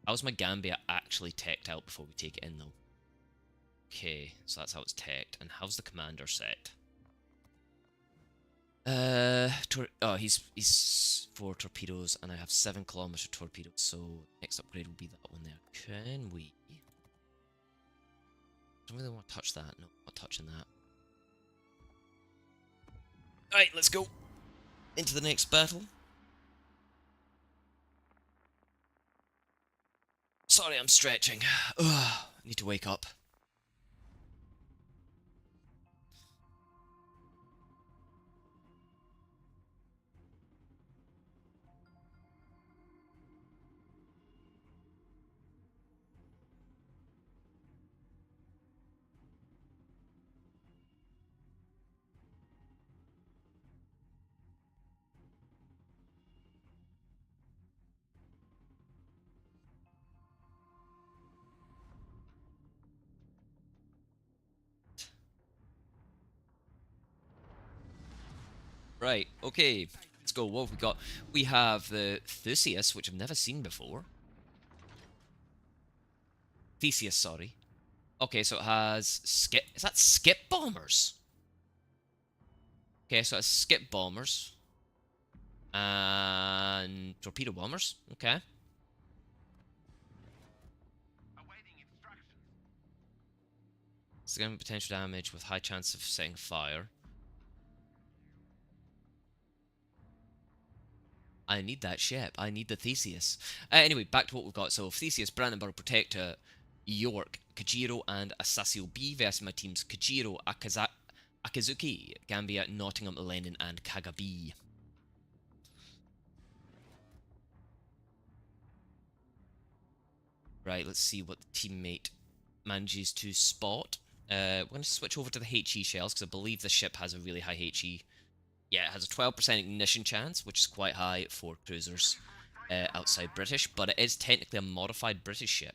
How's my Gambia actually teched out before we take it in, though? Okay, so that's how it's teched. And how's the commander set? He's 4 torpedoes, and I have 7 kilometer torpedoes, so next upgrade will be that one there. Can we... I don't really want to touch that. No, not touching that. Alright, let's go into the next battle. Sorry, I'm stretching. Ugh, I need to wake up. Right, okay. Let's go. What have we got? We have the Theseus, which I've never seen before. Theseus, sorry. Okay, so it has skip... Is that skip bombers? Okay, so it has skip bombers. And torpedo bombers. Okay. Significant potential damage with high chance of setting fire. I need that ship. I need the Theseus. Anyway, back to what we've got. So Theseus, Brandenburg Protector, York, Kajiro, and Asasio B versus my teams Kajiro, Akazuki, Gambia, Nottingham, Lenin, and Kagabi. Right, let's see what the teammate manages to spot. We're going to switch over to the HE shells because I believe the ship has a really high HE. Yeah, it has a 12% ignition chance, which is quite high for cruisers outside British, but it is technically a modified British ship.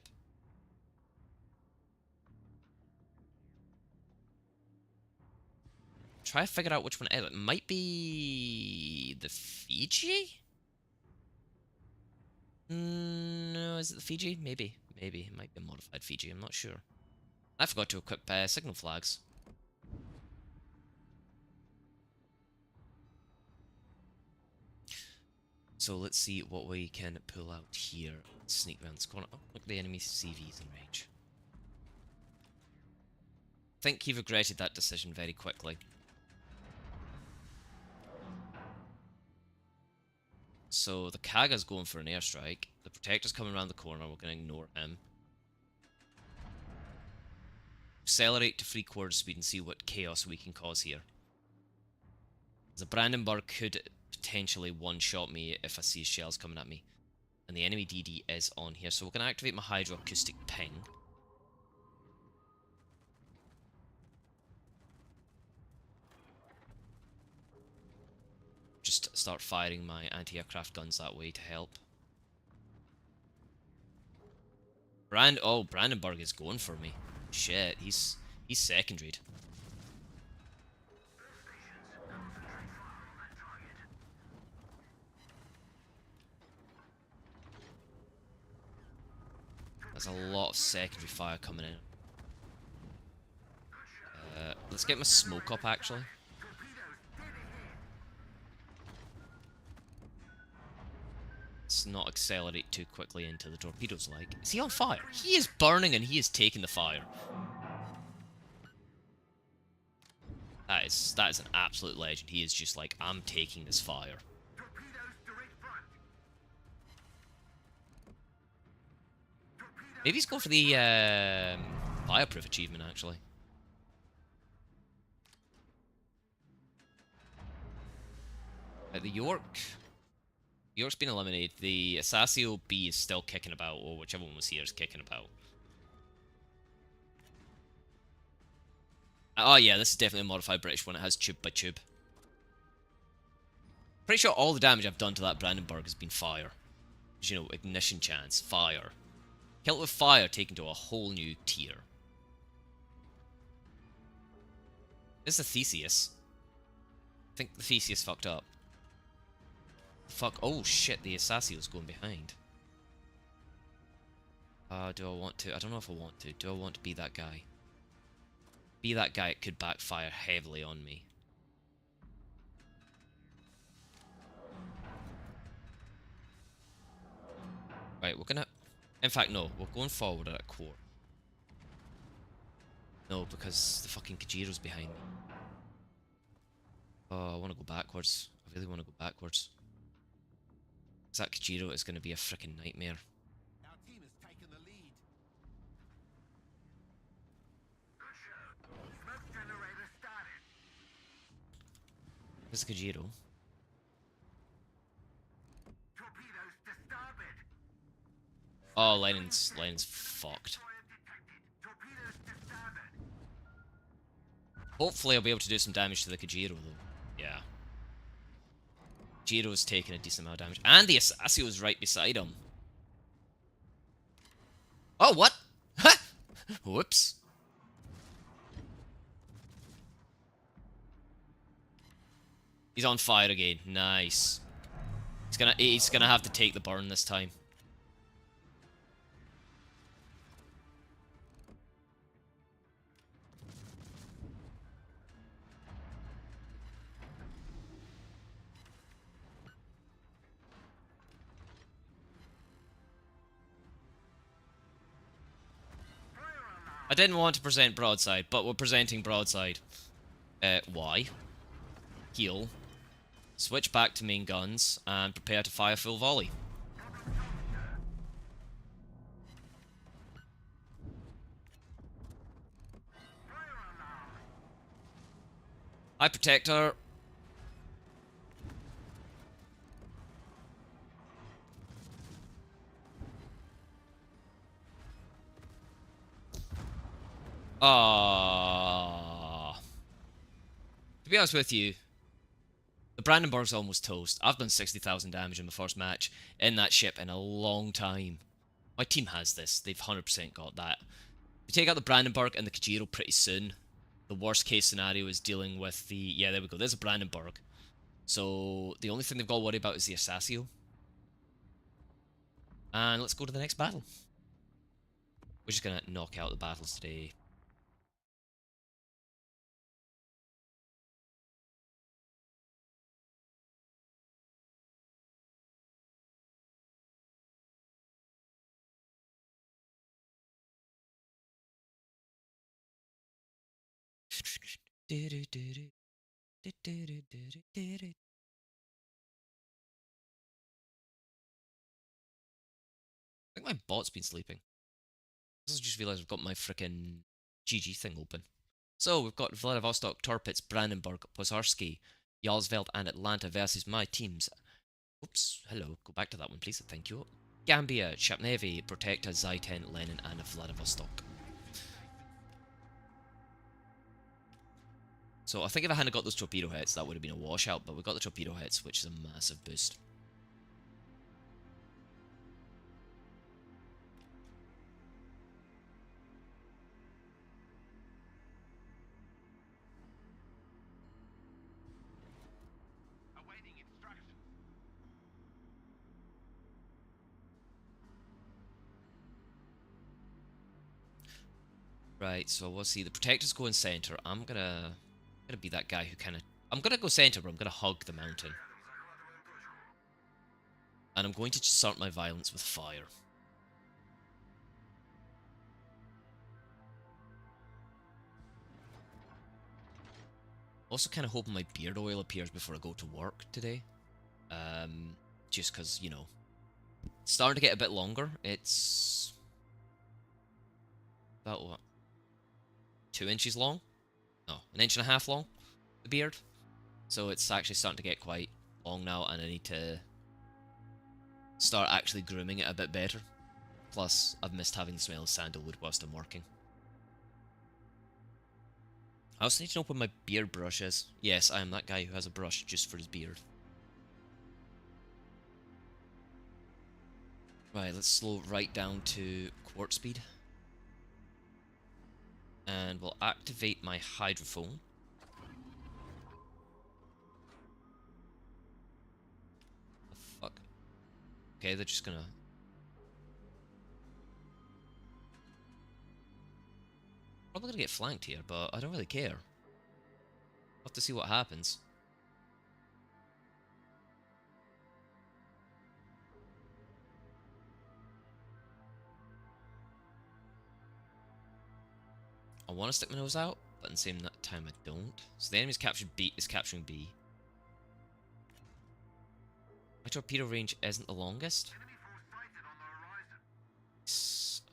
Try to figure out which one it is. It might be the Fiji? No, is it the Fiji? Maybe. Maybe. It might be a modified Fiji, I'm not sure. I forgot to equip signal flags. So let's see what we can pull out here. Let's sneak around this corner. Oh, look at the enemy CVs in range. I think he regretted that decision very quickly. So the Kaga's going for an airstrike. The Protector's coming around the corner. We're going to ignore him. Accelerate to 3/4 speed and see what chaos we can cause here. The Brandenburg could potentially one-shot me if I see shells coming at me. And the enemy DD is on here. So we're going to activate my hydroacoustic ping. Just start firing my anti-aircraft guns that way to help. Brandenburg is going for me. Shit, he's secondaried. There's a lot of secondary fire coming in. Let's get my smoke up, actually. Let's not accelerate too quickly into the torpedoes, like. Is he on fire? He is burning and he is taking the fire. That is an absolute legend. He is just like, I'm taking this fire. Maybe he's going for the fireproof achievement, actually. The York's been eliminated. The Asasio B is still kicking about, or whichever one was here is kicking about. Oh yeah, this is definitely a modified British one. It has tube by tube. Pretty sure all the damage I've done to that Brandenburg has been fire. You know, ignition chance, fire. Kill it with fire taken to a whole new tier. This is a Theseus. I think the Theseus fucked up. Fuck. Oh shit, the Asasio's going behind. Do I want to? I don't know if I want to. Do I want to be that guy? Be that guy, it could backfire heavily on me. Right, we're gonna... In fact, no, we're going forward at a quarter. No, because the fucking Kajiro's behind me. Oh, I want to go backwards. I really want to go backwards. That Kajiro is going to be a freaking nightmare. Our team has taken the lead. Smoke generator started. Where's the Kajiro? Torpedoes to starboard. Oh, Lenin's fucked. Torpedoes to starboard. Hopefully I'll be able to do some damage to the Kajiro though. Yeah. Jiro's taking a decent amount of damage. And the Asasio's right beside him. Oh, what? Whoops. He's on fire again. Nice. He's gonna have to take the burn this time. I didn't want to present broadside, but we're presenting broadside. Why? Heal. Switch back to main guns and prepare to fire full volley. Hi, Protector. Ah. To be honest with you, the Brandenburg's almost toast. I've done 60,000 damage in the first match in that ship in a long time. My team has this. They've 100% got that. We take out the Brandenburg and the Kajiro pretty soon. The worst case scenario is dealing with the... Yeah, there we go. There's a Brandenburg. So the only thing they've got to worry about is the Assasio. And let's go to the next battle. We're just going to knock out the battles today. I think my bot's been sleeping. I just realised I've got my frickin' GG thing open. So we've got Vladivostok, Torpitz, Brandenburg, Pozharsky, Jarlsveld, and Atlanta versus my teams. Oops, hello, go back to that one please, thank you. Gambia, Chapnevi, Protecta, Zaiten, Lenin, and Vladivostok. So I think if I hadn't got those torpedo hits, that would have been a washout, but we got the torpedo hits, which is a massive boost. Awaiting instructions. Right, so we'll see. The Protector's going center. I'm gonna be that guy who kind of... I'm gonna go center, but I'm gonna hug the mountain. And I'm going to start my violence with fire. Also kind of hoping my beard oil appears before I go to work today. Just because, you know, it's starting to get a bit longer. It's about, what, 2 inches long? No, 1.5 inches long, the beard. So it's actually starting to get quite long now, and I need to start actually grooming it a bit better. Plus, I've missed having the smell of sandalwood whilst I'm working. I also need to know where my beard brush is. Yes, I am that guy who has a brush just for his beard. Right, let's slow right down to quartz speed. And we'll activate my hydrophone. The fuck? Okay, they're just gonna... Probably gonna get flanked here, but I don't really care. We'll have to see what happens. I want to stick my nose out, but at the same time I don't. So the enemy's captured B is capturing B. My torpedo range isn't the longest. Enemy force sighted on the horizon.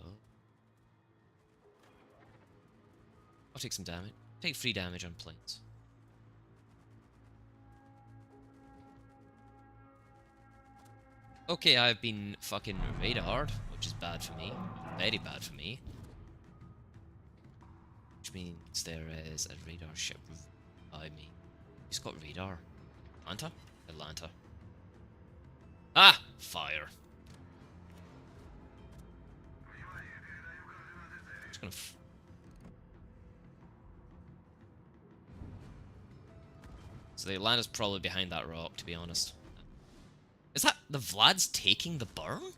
Oh. I'll take some damage. Take 3 damage on planes. Okay, I've been fucking radared, which is bad for me. Very bad for me. Which means there is a radar ship by me. He's got radar. Atlanta? Atlanta. Ah! Fire. Just gonna... So the Atlanta's probably behind that rock, to be honest. Is that... the Vlad's taking the burn?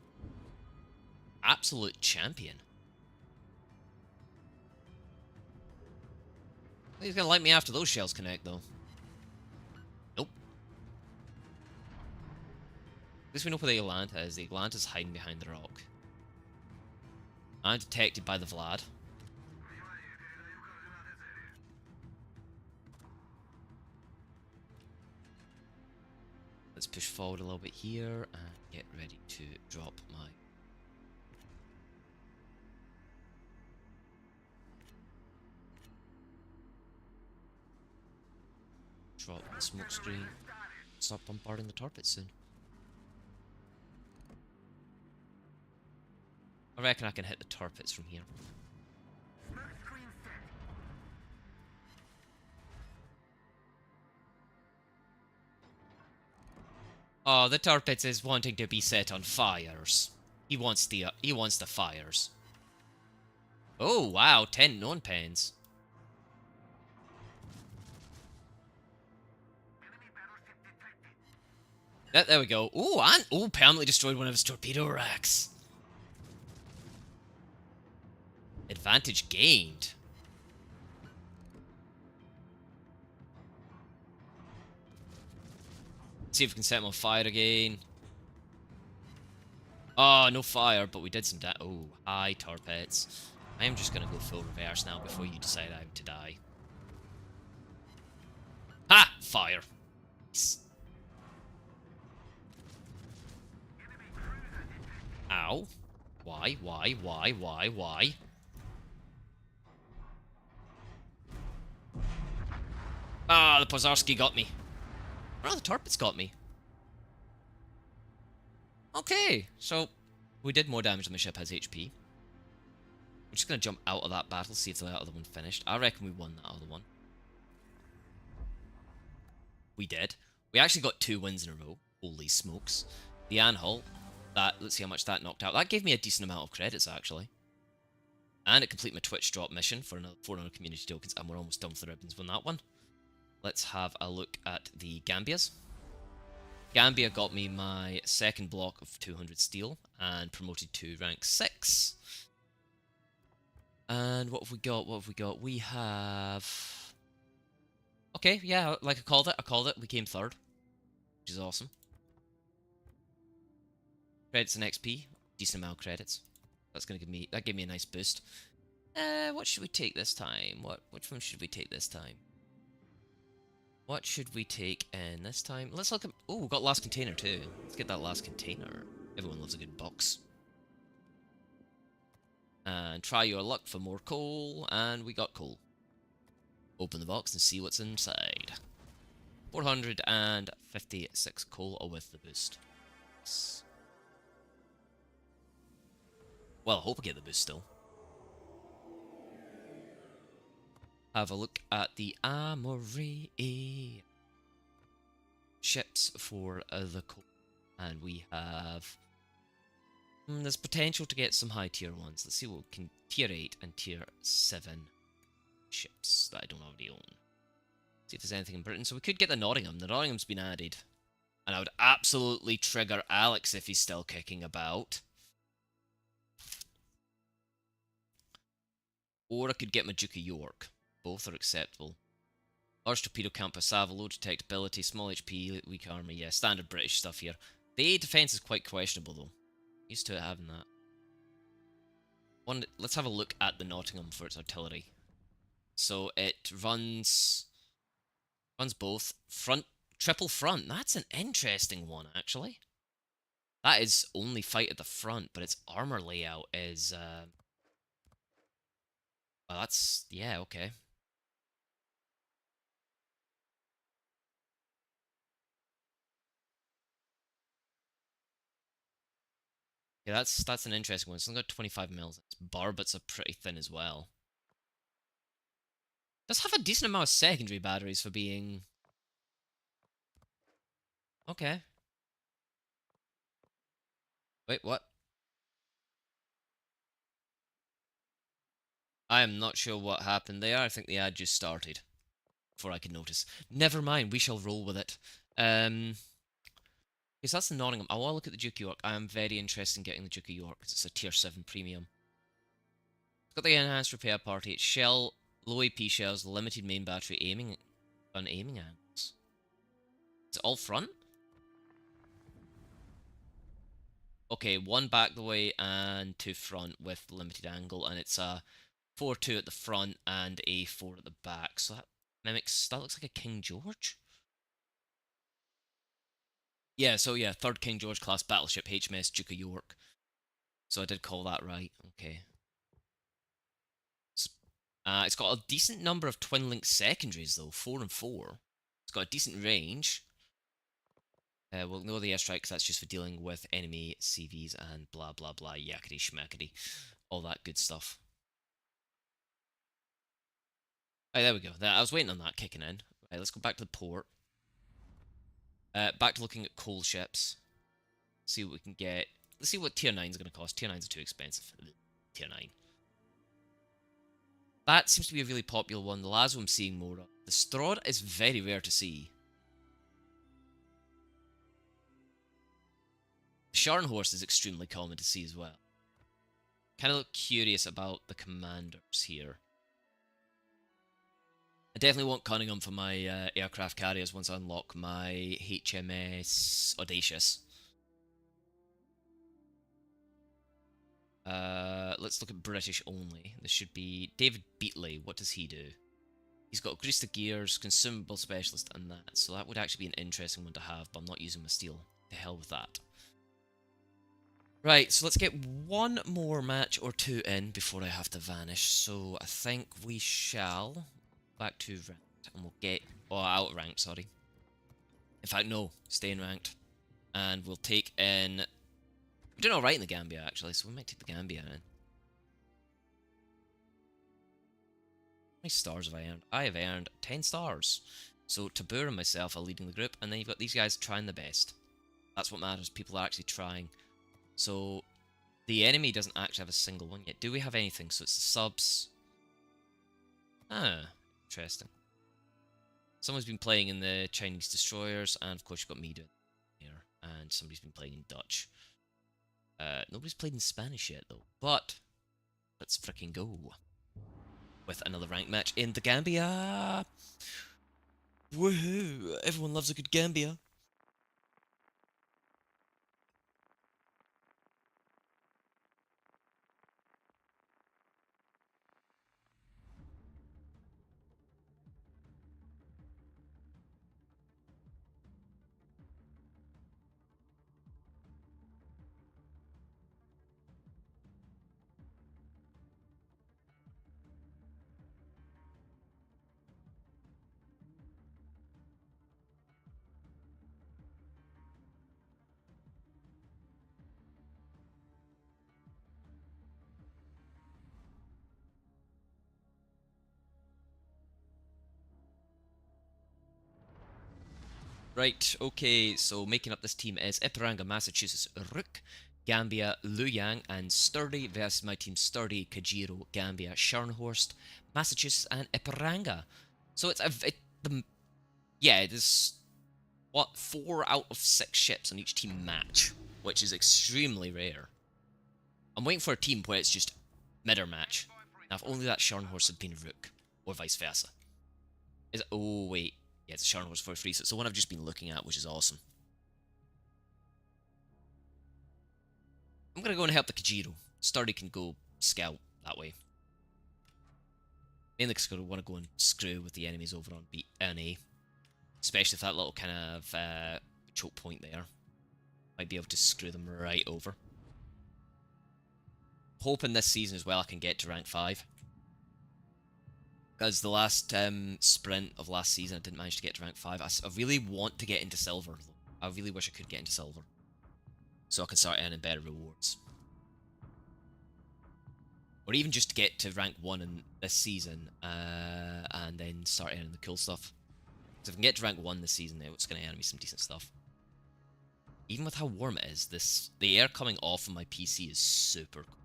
Absolute champion. He's gonna light me after those shells connect, though. Nope. At least we know where the Atlanta is. The Atlanta's hiding behind the rock. I'm detected by the Vlad. Let's push forward a little bit here and get ready to drop my... Drop the smoke screen. Stop bombarding the torpedoes soon. I reckon I can hit the torpedoes from here. Oh, the torpedoes is wanting to be set on fires. He wants the fires. Oh wow, 10 non-pens. There we go. Ooh, and permanently destroyed one of his torpedo racks. Advantage gained. See if we can set him on fire again. Oh, no fire, but we did some damage. Oh, hi, torpedoes. I am just gonna go full reverse now before you decide I have to die. Ha! Fire. Ow. Why? Ah, the Pozarski got me. Oh, the torpedoes got me. Okay, so we did more damage than the ship has HP. I'm just going to jump out of that battle, see if the other one finished. I reckon we won that other one. We did. We actually got 2 wins in a row. Holy smokes. The Anhalt, let's see how much that knocked out. That gave me a decent amount of credits, actually. And it completed my Twitch drop mission for another 400 community tokens, and we're almost done with the ribbons on that one. Let's have a look at the Gambias. Gambia got me my second block of 200 steel and promoted to rank 6. And what have we got? We have... Okay, yeah, like I called it. We came 3rd, which is awesome. Credits and XP. Decent amount of credits. That gave me a nice boost. What should we take this time? Which one should we take this time? What should we take in this time? Let's look at... Oh, we got last container too. Let's get that last container. Everyone loves a good box. And try your luck for more coal. And we got coal. Open the box and see what's inside. 456 coal with the boost. Well, I hope I get the boost still. Have a look at the armory. Ships for the coal. And we have... there's potential to get some high tier ones. Let's see what we can... Tier 8 and tier 7 ships that I don't already own. See if there's anything in Britain. So we could get the Nottingham. The Nottingham's been added. And I would absolutely trigger Alex if he's still kicking about. Or I could get my Duke of York. Both are acceptable. Large torpedo count per salvo, low detectability, small HP, weak armor. Yeah, standard British stuff here. The defense is quite questionable though. Used to having that. Let's have a look at the Nottingham for its artillery. So it runs both triple front. That's an interesting one actually. That is only fight at the front, but its armor layout is well, that's... yeah, okay. Yeah, that's an interesting one. It's only got 25 mils. Its barbets are pretty thin as well. Does have a decent amount of secondary batteries for being... okay. Wait, what? I am not sure what happened there. I think the ad just started before I could notice. Never mind, we shall roll with it. Because that's the Nottingham. I want to look at the Duke of York. I am very interested in getting the Duke of York because it's a tier 7 premium. It's got the enhanced repair party. It's low AP shells, limited main battery aiming angles. Is it all front? Okay, 1 back the way and 2 front with limited angle, and it's a 4-2 at the front and a 4 at the back. So that looks like a King George. Yeah, so yeah, 3rd King George class battleship HMS Duke of York. So I did call that right. Okay. It's got a decent number of twin link secondaries though, 4 and 4. It's got a decent range. We'll ignore the airstrike because that's just for dealing with enemy CVs and blah blah blah, yakety schmackety, all that good stuff. Right, there we go. I was waiting on that kicking in. Right, let's go back to the port. Back to looking at coal ships. See what we can get. Let's see what tier 9 is going to cost. Tier 9s are too expensive. Tier 9. That seems to be a really popular one. The Lazo I'm seeing more of. The Strahd is very rare to see. The Scharnhorst is extremely common to see as well. Kind of look curious about the commanders here. I definitely want Cunningham for my aircraft carriers once I unlock my HMS Audacious. Let's look at British only. This should be David Beatley. What does he do? He's got grease the gears, consumable specialist, and that. So that would actually be an interesting one to have, but I'm not using my steel. To hell with that. Right, so let's get one more match or two in before I have to vanish. So I think we shall back to ranked, and we'll get out of ranked. Sorry. In fact, no, stay in ranked, and we'll take in. We're doing all right in the Gambia actually, so we might take the Gambia in. How many stars have I earned? I have earned 10 stars. So Tabur and myself are leading the group, and then you've got these guys trying the best. That's what matters. People are actually trying. So the enemy doesn't actually have a single one yet. Do we have anything? So it's the subs. Ah, interesting. Someone's been playing in the Chinese destroyers, and of course you've got me doing here, and somebody's been playing in Dutch. Nobody's played in Spanish yet though, but let's freaking go with another ranked match in the Gambia. Woohoo! Everyone loves a good Gambia. Right, okay, so making up this team is Ipiranga, Massachusetts, Rook, Gambia, Luyang, and Sturdy versus my team Sturdy, Kajiro, Gambia, Scharnhorst, Massachusetts, and Ipiranga. So it's yeah, there's what 4 out of 6 ships on each team match, which is extremely rare. I'm waiting for a team where it's just mirror match. Now, if only that Scharnhorst had been a Rook, or vice versa. Is it? Oh wait, yeah, it's a Scharnhorst for free. So it's the one I've just been looking at, which is awesome. I'm gonna go and help the Kajiro. Sturdy can go scout that way. Mainly because I want to go and screw with the enemies over on B and A. Especially if that little kind of choke point there. Might be able to screw them right over. Hoping this season as well I can get to rank 5. Because the last sprint of last season I didn't manage to get to rank 5. I really want to get into silver though. I really wish I could get into silver. So I can start earning better rewards. Or even just to get to rank 1 in this season, and then start earning the cool stuff. Because if I can get to rank 1 this season, it's going to earn me some decent stuff. Even with how warm it is, the air coming off of my PC is super cold.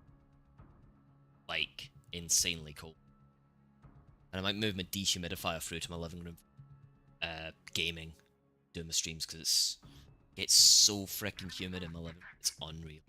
Like, insanely cold. And I might move my dehumidifier through to my living room, gaming, doing my streams, because it gets so freaking humid in my living room. It's unreal.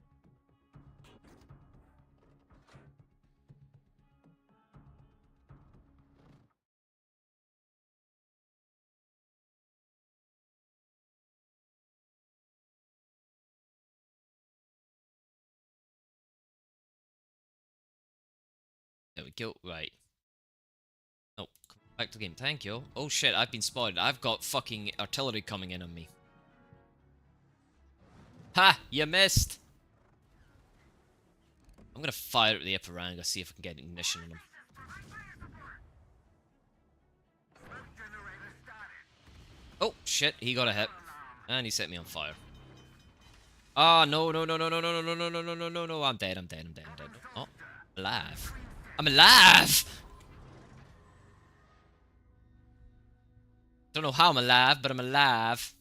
There we go, right. Oh, back to the game, thank you. Oh shit, I've been spotted. I've got fucking artillery coming in on me. Ha! You missed! I'm gonna fire at the Ipiranga, see if I can get ignition on him. Oh, shit, he got a hit. And he set me on fire. Oh, no, no, no, no, no, no, no, no, no, no, no, no, no, I'm dead, I'm dead, I'm dead, I'm dead. Oh, I'm alive. I'm alive! Don't know how I'm alive, but I'm alive.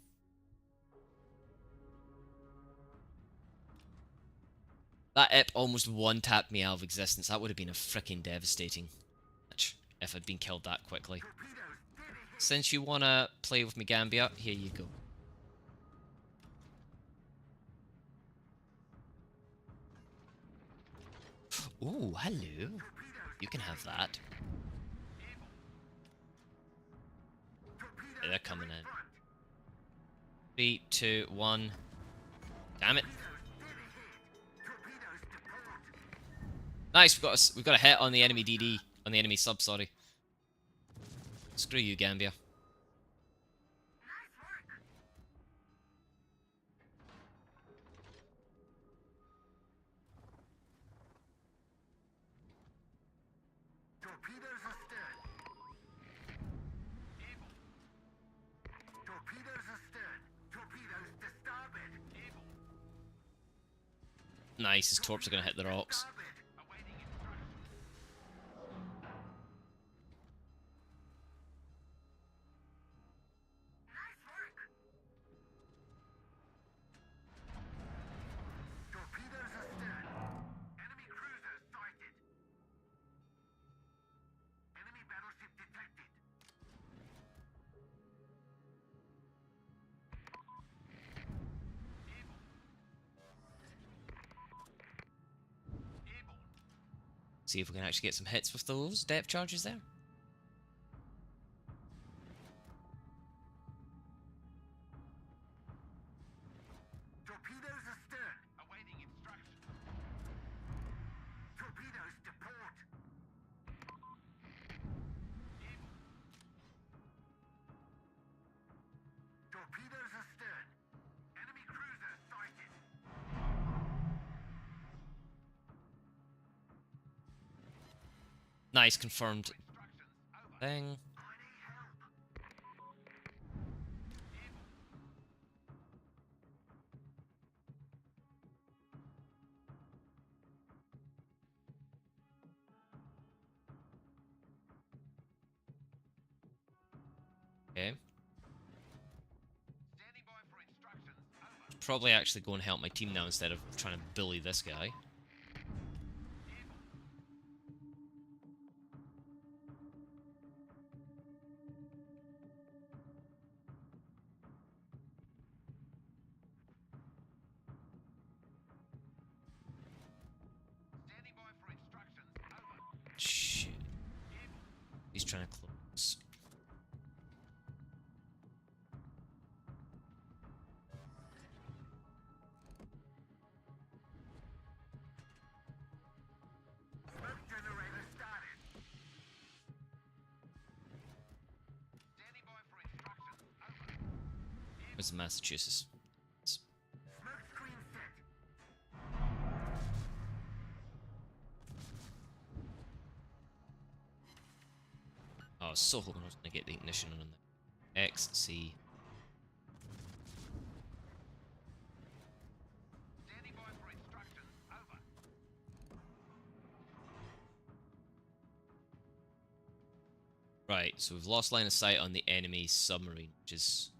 That Ip almost one-tapped me out of existence. That would have been a freaking devastating match if I'd been killed that quickly. Since you wanna play with me, Gambia, here you go. Ooh, hello. You can have that. Okay, they're coming in. 3, 2, 1. Damn it. Nice, we've got a hit on the enemy DD. On the enemy sub, sorry. Screw you, Gambia. Torpedoes astern. Able. Torpedoes astern. Torpedoes to starboard. Able. Nice, his torps are gonna hit the rocks. Awaiting instructions. Nice work. Torpedoes astern. Enemy cruisers sighted. Enemy battleship detected. Able. See if we can actually get some hits with those depth charges there. Torpedoes astern. Awaiting instructions. Torpedoes to port. Able. Torpedoes astern. Enemy cruiser sighted. Nice, confirmed Instructions over. thing. I need help. Able. Okay. Standing by for instructions over. Probably actually go and help my team now instead of trying to bully this guy. Standing by for instructions over. Shit. He's trying to close. Smoke generator started. Standing by for instructions over. Where's Massachusetts? Smoke screen set. Oh, I was so hoping I was going to get the ignition on there. X, C. Standing by for instructions over. Right, so we've lost line of sight on the enemy submarine, which is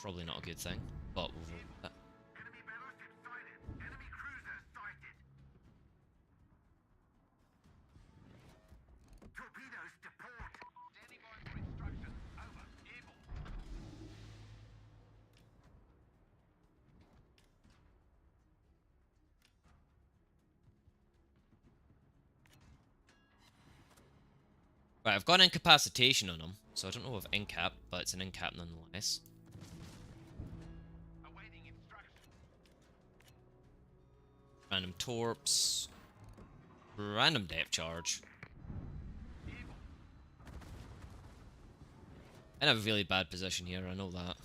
probably not a good thing, but we'll roll with that. Enemy battleship sighted. Enemy cruiser sighted. Torpedoes to port. Standing by for instructions over. Able. Right, I've got an incapacitation on him, so I don't know if incap, but it's an incap nonetheless. Awaiting instructions. Random torps. Random depth charge. Able. In a really bad position here, I know that.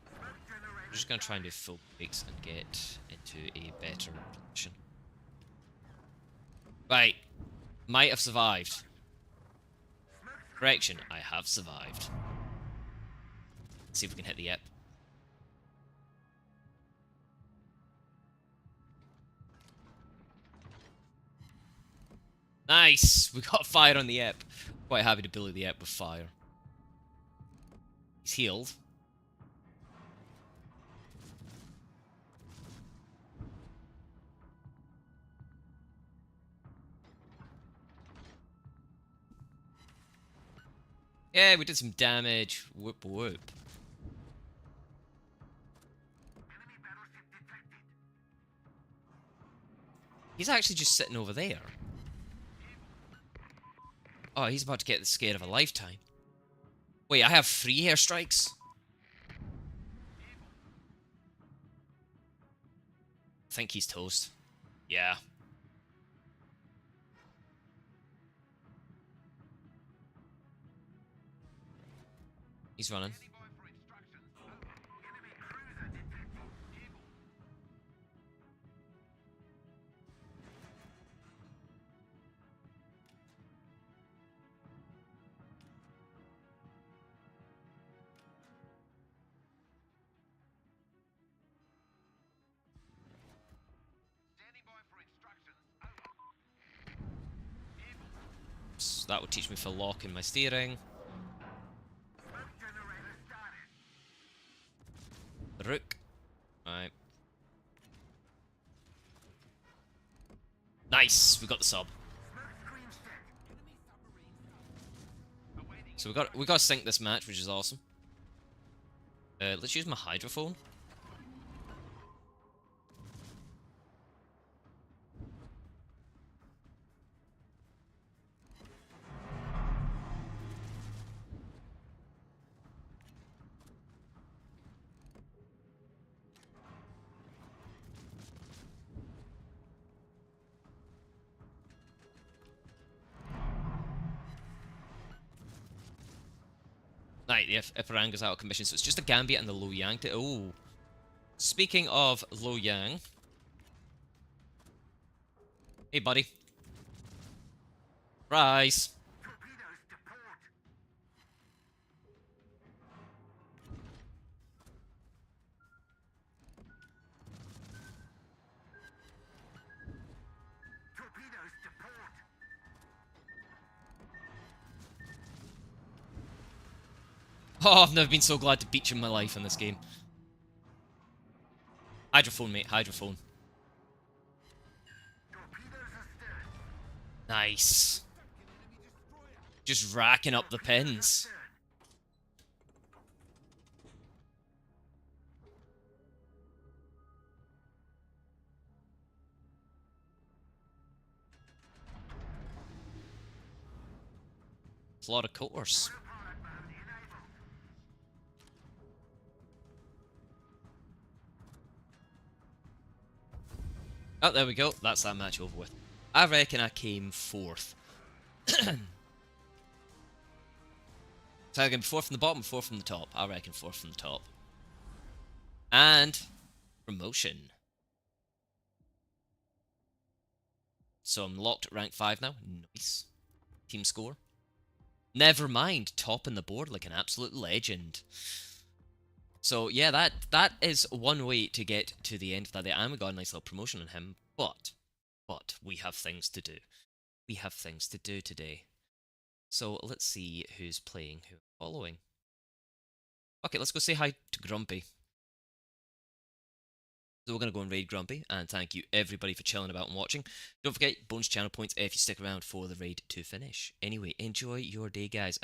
Smoke generator We're just going to try and do full breaks and get into a better position. Right. Might have survived. Correction, I have survived. Let's see if we can hit the ep. Nice! We got fire on the ep. Quite happy to bully the ep with fire. He's healed. Yeah, we did some damage. Whoop whoop. Enemy battleship detected. He's actually just sitting over there. Oh, he's about to get the scare of a lifetime. Wait, I have 3 airstrikes? I think he's toast. Yeah. He's running. Standing by for instructions. Over. Enemy cruiser detected. Able. Standing by for instructions. Over. Able. So that will teach me for locking my steering. Smoke generator started. The rook. Right. Nice! We got the sub. Smoke screen set. Enemy submarine. Awaiting. So we got to sync this match, which is awesome. Let's use my hydrophone. Right, the Iparanga's out of commission, so it's just a Gambit and the Lo Yang to... Oh. Speaking of Lo Yang. Hey, buddy. Rise. Torpedoes to port. Torpedoes to port. Oh, I've never been so glad to beat you in my life in this game. Hydrophone, mate. Hydrophone. Torpedoes astern. Nice. Enemy destroyer. Just racking up the pins. Astern. It's a lot of course. Autopilot mode enabled. Oh, there we go. That's that match over with. I reckon I came 4th. So again, 4th from the bottom, 4th from the top. I reckon 4th from the top. And promotion. So I'm locked at rank 5 now. Nice. Team score. Never mind, top in the board like an absolute legend. So yeah, that is one way to get to the end of that day. And we got a nice little promotion on him, but we have things to do. We have things to do today. So let's see who's playing, who are following. Okay, let's go say hi to Grumpy. So we're going to go and raid Grumpy, and thank you everybody for chilling about and watching. Don't forget, bonus channel points if you stick around for the raid to finish. Anyway, enjoy your day, guys.